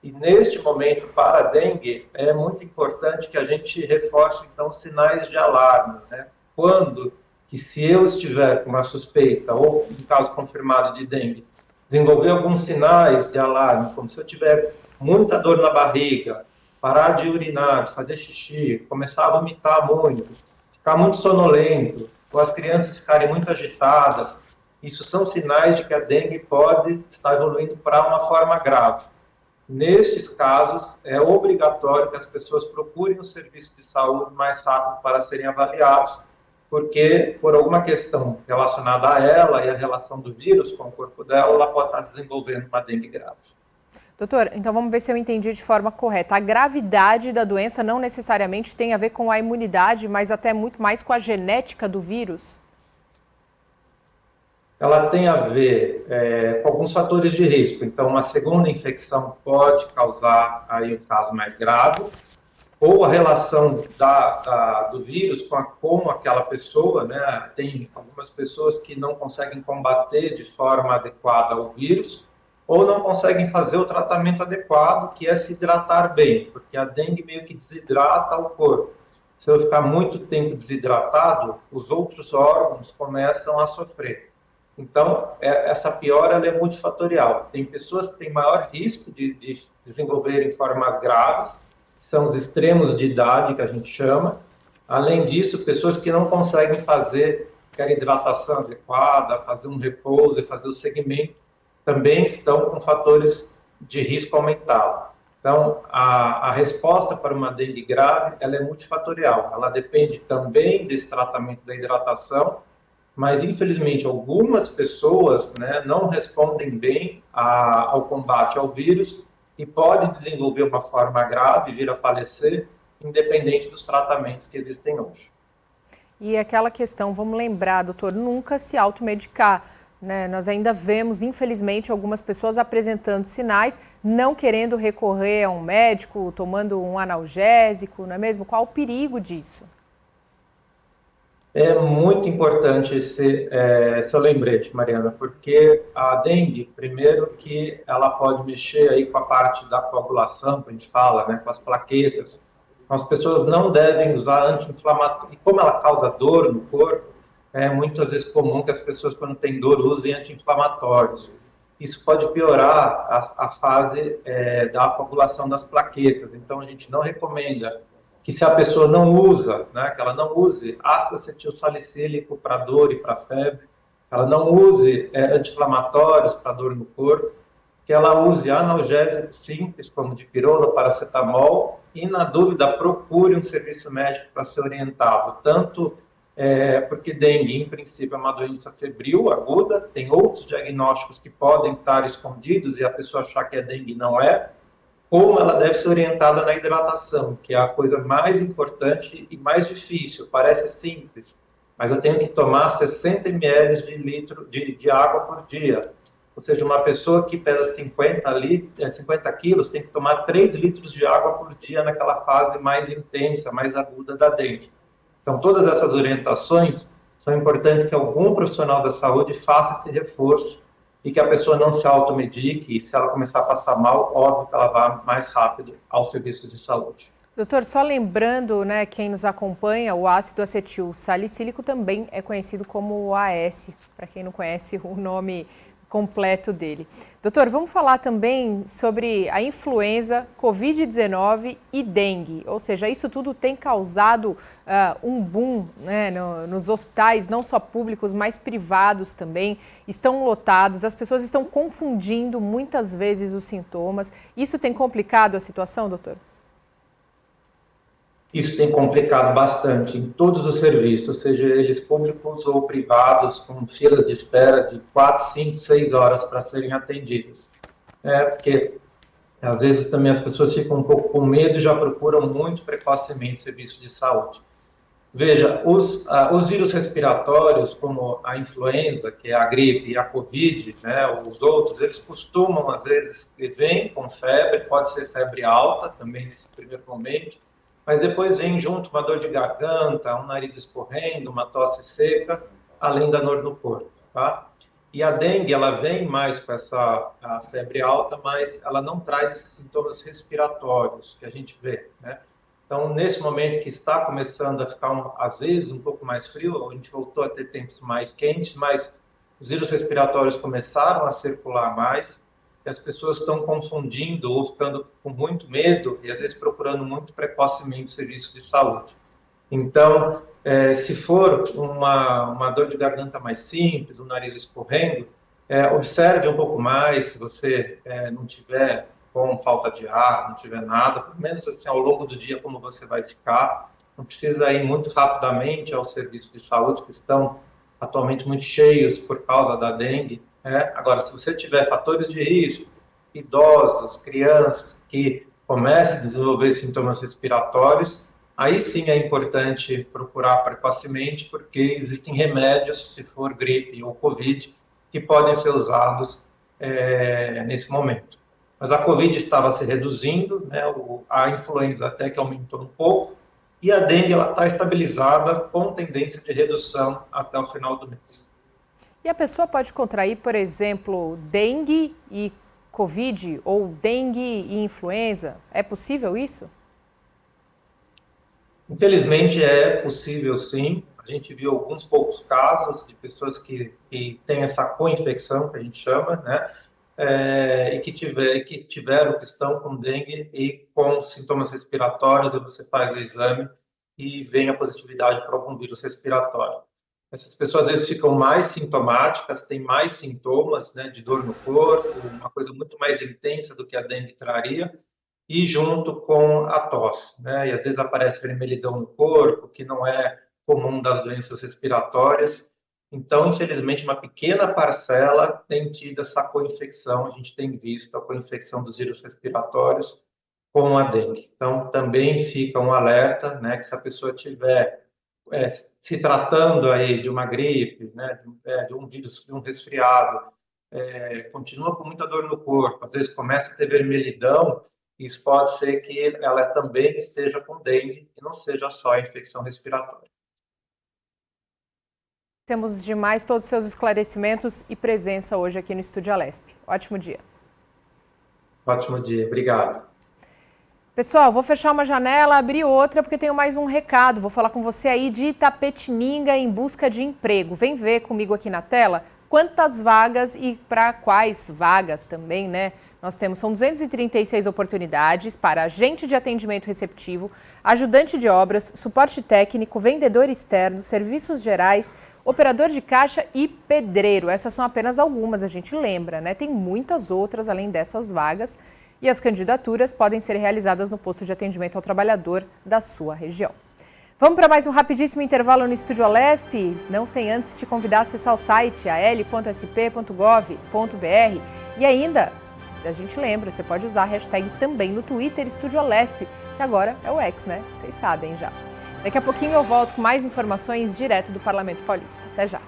e neste momento, para a dengue, é muito importante que a gente reforce, então, sinais de alarme, né? Quando que, se eu estiver com uma suspeita ou, em caso confirmado de dengue, desenvolver alguns sinais de alarme, como se eu tiver muita dor na barriga, parar de urinar, de fazer xixi, começar a vomitar muito, ficar muito sonolento, ou as crianças ficarem muito agitadas, isso são sinais de que a dengue pode estar evoluindo para uma forma grave. Nestes casos, é obrigatório que as pessoas procurem o serviço de saúde mais rápido para serem avaliados, porque, por alguma questão relacionada a ela e a relação do vírus com o corpo dela, ela pode estar desenvolvendo uma dengue grave. Doutor, então vamos ver se eu entendi de forma correta. A gravidade da doença não necessariamente tem a ver com a imunidade, mas até muito mais com a genética do vírus? Ela tem a ver com alguns fatores de risco. Então, uma segunda infecção pode causar aí um caso mais grave. ou a relação do vírus com aquela pessoa, né? Tem algumas pessoas que não conseguem combater de forma adequada o vírus, ou não conseguem fazer o tratamento adequado, que é se hidratar bem, porque a dengue meio que desidrata o corpo. Se eu ficar muito tempo desidratado, os outros órgãos começam a sofrer. Então, essa piora ela é multifatorial. Tem pessoas que têm maior risco de desenvolverem formas graves, são os extremos de idade, que a gente chama. Além disso, pessoas que não conseguem fazer aquela hidratação adequada, fazer um repouso e fazer o segmento, também estão com fatores de risco aumentado. Então, a resposta para uma dengue grave, ela é multifatorial. Ela depende também desse tratamento da hidratação, mas, infelizmente, algumas pessoas, né, não respondem bem ao combate ao vírus e pode desenvolver uma forma grave, vir a falecer, independente dos tratamentos que existem hoje. E aquela questão, vamos lembrar, doutor, nunca se automedicar, né? Nós ainda vemos, infelizmente, algumas pessoas apresentando sinais, não querendo recorrer a um médico, tomando um analgésico, não é mesmo? Qual o perigo disso? É muito importante esse lembrete, Mariana, porque a dengue, primeiro que ela pode mexer aí com a parte da coagulação, que a gente fala, né, com as plaquetas. As pessoas não devem usar anti-inflamatório. E como ela causa dor no corpo, é muitas vezes comum que as pessoas, quando têm dor, usem anti-inflamatórios. Isso pode piorar a fase da coagulação das plaquetas. Então, a gente não recomenda que, se a pessoa não usa, né, que ela não use ácido acetilsalicílico para dor e para febre, ela não use anti-inflamatórios para dor no corpo, que ela use analgésicos simples, como dipirona, paracetamol, e, na dúvida, procure um serviço médico para ser orientado, tanto porque dengue, em princípio, é uma doença febril, aguda, tem outros diagnósticos que podem estar escondidos e a pessoa achar que é dengue e não é, como ela deve ser orientada na hidratação, que é a coisa mais importante e mais difícil. Parece simples, mas eu tenho que tomar 60 ml de água por dia. Ou seja, uma pessoa que pesa 50 quilos tem que tomar 3 litros de água por dia naquela fase mais intensa, mais aguda da dengue. Então, todas essas orientações são importantes que algum profissional da saúde faça esse reforço e que a pessoa não se automedique, e se ela começar a passar mal, óbvio que ela vá mais rápido aos serviços de saúde. Doutor, só lembrando, né, quem nos acompanha, o ácido acetil salicílico também é conhecido como AS, para quem não conhece o nome completo dele. Doutor, vamos falar também sobre a influenza, Covid-19 e dengue, ou seja, isso tudo tem causado um boom, né, nos hospitais, não só públicos, mas privados também, estão lotados, as pessoas estão confundindo muitas vezes os sintomas. Isso tem complicado a situação, doutor? Isso tem complicado bastante em todos os serviços, seja eles públicos ou privados, com filas de espera de 4, 5, 6 horas para serem atendidas. Porque às vezes também as pessoas ficam um pouco com medo e já procuram muito precocemente serviço de saúde. Veja, os vírus respiratórios, como a influenza, que é a gripe, e a Covid, né, os outros, eles costumam, às vezes, vêm com febre, pode ser febre alta também nesse primeiro momento, mas depois vem junto uma dor de garganta, um nariz escorrendo, uma tosse seca, além da dor no corpo, tá? E a dengue, ela vem mais com essa febre alta, mas ela não traz esses sintomas respiratórios que a gente vê, né? Então, nesse momento que está começando a ficar, às vezes, um pouco mais frio, a gente voltou a ter tempos mais quentes, mas os vírus respiratórios começaram a circular mais, e as pessoas estão confundindo ou ficando com muito medo e, às vezes, procurando muito precocemente serviço de saúde. Então, se for uma dor de garganta mais simples, um nariz escorrendo, observe um pouco mais, se você não tiver com falta de ar, não tiver nada, pelo menos assim, ao longo do dia, como você vai ficar. Não precisa ir muito rapidamente aos serviços de saúde, que estão atualmente muito cheios por causa da dengue. Agora, se você tiver fatores de risco, idosos, crianças, que comecem a desenvolver sintomas respiratórios, aí sim é importante procurar precocemente, porque existem remédios, se for gripe ou Covid, que podem ser usados nesse momento. Mas a Covid estava se reduzindo, né, a influenza até que aumentou um pouco, e a dengue está estabilizada com tendência de redução até o final do mês. E a pessoa pode contrair, por exemplo, dengue e Covid ou dengue e influenza? É possível isso? Infelizmente é possível sim. A gente viu alguns poucos casos de pessoas que têm essa co-infecção, que a gente chama, né? E que estão com dengue e com sintomas respiratórios, e você faz o exame e vem a positividade para algum vírus respiratório. Essas pessoas às vezes ficam mais sintomáticas, têm mais sintomas, né, de dor no corpo, uma coisa muito mais intensa do que a dengue traria, e junto com a tosse, né, e às vezes aparece vermelhidão no corpo, que não é comum das doenças respiratórias. Então, infelizmente, uma pequena parcela tem tido essa co-infecção, a gente tem visto a co-infecção dos vírus respiratórios com a dengue. Então, também fica um alerta, né, que se a pessoa tiver se tratando aí de uma gripe, né, de um vírus, de um resfriado, continua com muita dor no corpo, às vezes começa a ter vermelhidão, isso pode ser que ela também esteja com dengue e não seja só a infecção respiratória. Temos demais todos os seus esclarecimentos e presença hoje aqui no Estúdio Alesp. Ótimo dia. Ótimo dia, obrigado. Pessoal, vou fechar uma janela, abrir outra, porque tenho mais um recado. Vou falar com você aí de Itapetininga em busca de emprego. Vem ver comigo aqui na tela quantas vagas e para quais vagas também, né? Nós temos, são 236 oportunidades para agente de atendimento receptivo, ajudante de obras, suporte técnico, vendedor externo, serviços gerais, operador de caixa e pedreiro. Essas são apenas algumas, a gente lembra, né? Tem muitas outras além dessas vagas e as candidaturas podem ser realizadas no posto de atendimento ao trabalhador da sua região. Vamos para mais um rapidíssimo intervalo no Estúdio Alesp, não sem antes te convidar a acessar o site al.sp.gov.br e ainda, a gente lembra, você pode usar a hashtag também no Twitter Estúdio Alesp, que agora é o X, né? Vocês sabem já. Daqui a pouquinho eu volto com mais informações direto do Parlamento Paulista. Até já.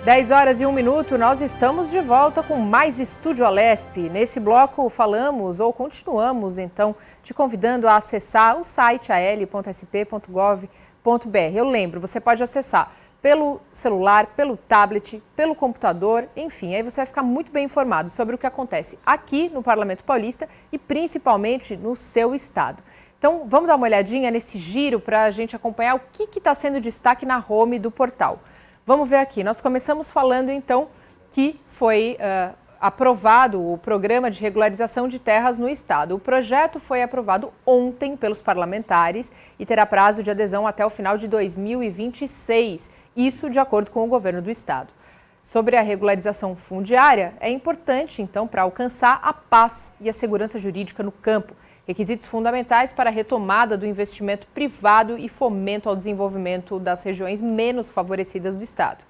Dez horas e 1 minuto, nós estamos de volta com mais Estúdio Alesp. Nesse bloco falamos ou continuamos então te convidando a acessar o site al.sp.gov.br. Eu lembro, você pode acessar pelo celular, pelo tablet, pelo computador, enfim, aí você vai ficar muito bem informado sobre o que acontece aqui no Parlamento Paulista e principalmente no seu estado. Então vamos dar uma olhadinha nesse giro para a gente acompanhar o que está sendo destaque na home do portal. Vamos ver aqui, nós começamos falando então que foi aprovado o Programa de Regularização de Terras no Estado. O projeto foi aprovado ontem pelos parlamentares e terá prazo de adesão até o final de 2026, isso de acordo com o governo do Estado. Sobre a regularização fundiária, é importante, então, para alcançar a paz e a segurança jurídica no campo, requisitos fundamentais para a retomada do investimento privado e fomento ao desenvolvimento das regiões menos favorecidas do Estado.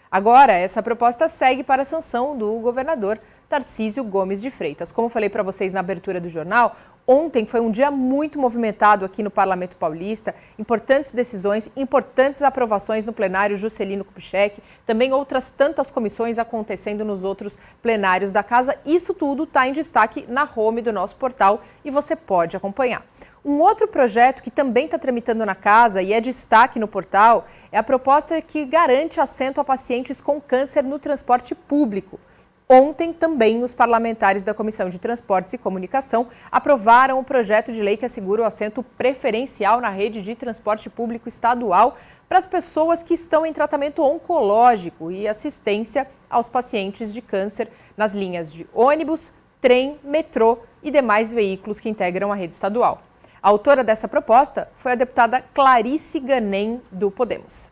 Agora, essa proposta segue para a sanção do governador Tarcísio Gomes de Freitas. Como falei para vocês na abertura do jornal, ontem foi um dia muito movimentado aqui no Parlamento Paulista. Importantes decisões, importantes aprovações no plenário Juscelino Kubitschek, também outras tantas comissões acontecendo nos outros plenários da casa. Isso tudo está em destaque na home do nosso portal e você pode acompanhar. Um outro projeto que também está tramitando na casa e é destaque no portal é a proposta que garante assento a pacientes com câncer no transporte público. Ontem, também, os parlamentares da Comissão de Transportes e Comunicação aprovaram o projeto de lei que assegura o assento preferencial na rede de transporte público estadual para as pessoas que estão em tratamento oncológico e assistência aos pacientes de câncer nas linhas de ônibus, trem, metrô e demais veículos que integram a rede estadual. A autora dessa proposta foi a deputada Clarice Ganem, do Podemos.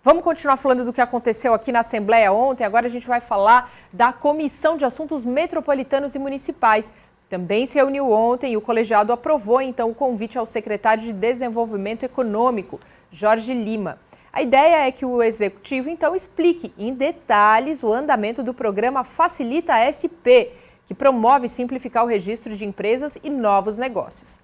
Vamos continuar falando do que aconteceu aqui na Assembleia ontem. Agora a gente vai falar da Comissão de Assuntos Metropolitanos e Municipais. Também se reuniu ontem e o colegiado aprovou, então, o convite ao secretário de Desenvolvimento Econômico, Jorge Lima. A ideia é que o executivo, então, explique em detalhes o andamento do programa Facilita SP, que promove simplificar o registro de empresas e novos negócios.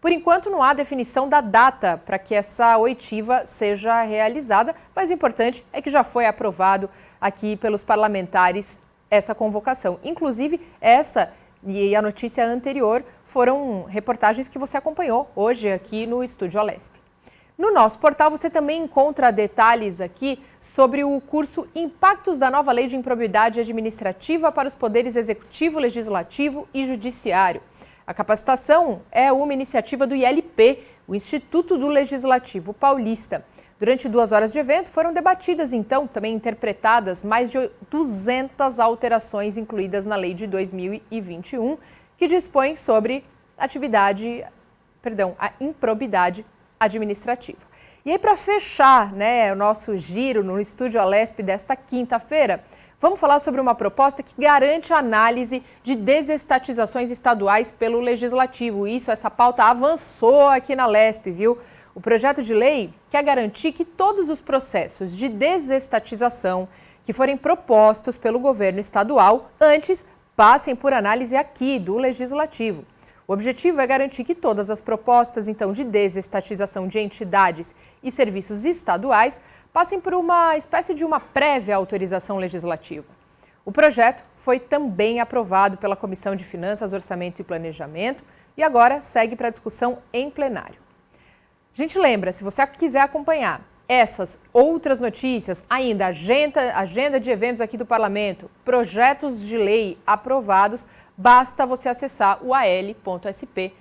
Por enquanto, não há definição da data para que essa oitiva seja realizada, mas o importante é que já foi aprovado aqui pelos parlamentares essa convocação. Inclusive, essa e a notícia anterior foram reportagens que você acompanhou hoje aqui no Estúdio Alesp. No nosso portal, você também encontra detalhes aqui sobre o curso Impactos da Nova Lei de Improbidade Administrativa para os Poderes Executivo, Legislativo e Judiciário. A capacitação é uma iniciativa do ILP, o Instituto do Legislativo Paulista. Durante 2 horas de evento foram debatidas, então, também interpretadas mais de 200 alterações incluídas na lei de 2021, que dispõe sobre a improbidade administrativa. E aí, para fechar, o nosso giro no Estúdio Alesp desta quinta-feira, vamos falar sobre uma proposta que garante a análise de desestatizações estaduais pelo Legislativo. Essa pauta avançou aqui na Alesp, viu? O projeto de lei quer garantir que todos os processos de desestatização que forem propostos pelo governo estadual antes passem por análise aqui do Legislativo. O objetivo é garantir que todas as propostas, então, de desestatização de entidades e serviços estaduais passem por uma espécie de uma prévia autorização legislativa. O projeto foi também aprovado pela Comissão de Finanças, Orçamento e Planejamento e agora segue para discussão em plenário. A gente lembra, se você quiser acompanhar essas outras notícias, ainda agenda de eventos aqui do Parlamento, projetos de lei aprovados, basta você acessar o al.sp.gov.br.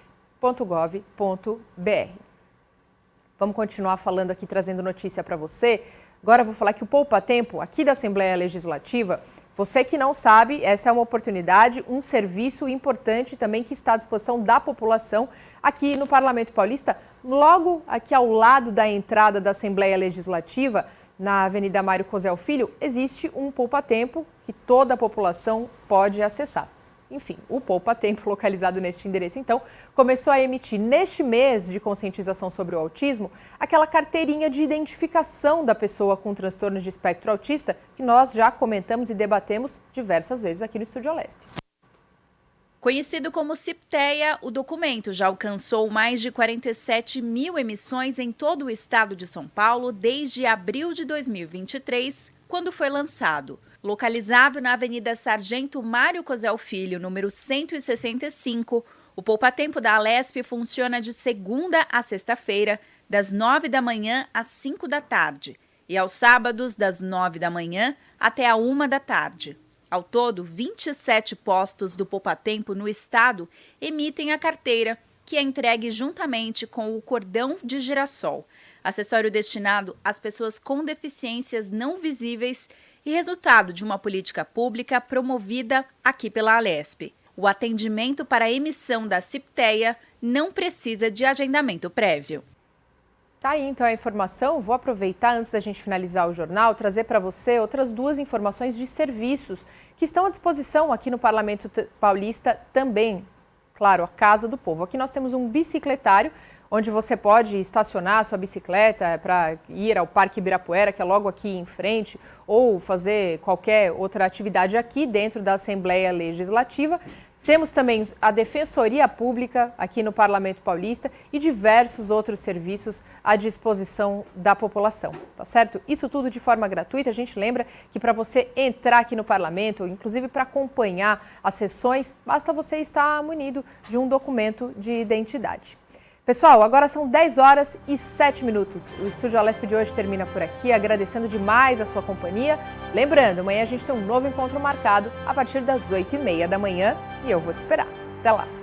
Vamos continuar falando aqui, trazendo notícia para você. Agora eu vou falar que o Poupa Tempo, aqui da Assembleia Legislativa, você que não sabe, essa é uma oportunidade, um serviço importante também que está à disposição da população aqui no Parlamento Paulista, logo aqui ao lado da entrada da Assembleia Legislativa, na Avenida Mário Cosel Filho, existe um Poupa Tempo que toda a população pode acessar. Enfim, o Poupa Tempo, localizado neste endereço, então, começou a emitir neste mês de conscientização sobre o autismo aquela carteirinha de identificação da pessoa com transtorno de espectro autista que nós já comentamos e debatemos diversas vezes aqui no Estúdio Alesp. Conhecido como CIPTEA, o documento já alcançou mais de 47 mil emissões em todo o estado de São Paulo desde abril de 2023, quando foi lançado. Localizado na Avenida Sargento Mário Cosel Filho, número 165, o Poupa Tempo da Alesp funciona de segunda a sexta-feira, das 9 da manhã às 5 da tarde, e aos sábados, das 9 da manhã até a 1 da tarde. Ao todo, 27 postos do Poupa Tempo no estado emitem a carteira, que é entregue juntamente com o cordão de girassol, acessório destinado às pessoas com deficiências não visíveis e resultado de uma política pública promovida aqui pela Alesp. O atendimento para a emissão da CIP-TEA não precisa de agendamento prévio. Tá aí então a informação. Vou aproveitar, antes da gente finalizar o jornal, trazer para você outras duas informações de serviços que estão à disposição aqui no Parlamento Paulista também. Claro, a Casa do Povo. Aqui nós temos um bicicletário, onde você pode estacionar a sua bicicleta para ir ao Parque Ibirapuera, que é logo aqui em frente, ou fazer qualquer outra atividade aqui dentro da Assembleia Legislativa. Temos também a Defensoria Pública aqui no Parlamento Paulista e diversos outros serviços à disposição da população, tá certo? Isso tudo de forma gratuita. A gente lembra que para você entrar aqui no Parlamento, inclusive para acompanhar as sessões, basta você estar munido de um documento de identidade. Pessoal, agora são 10h07. O Estúdio Alesp de hoje termina por aqui, agradecendo demais a sua companhia. Lembrando, amanhã a gente tem um novo encontro marcado a partir das 8h30 da manhã e eu vou te esperar. Até lá!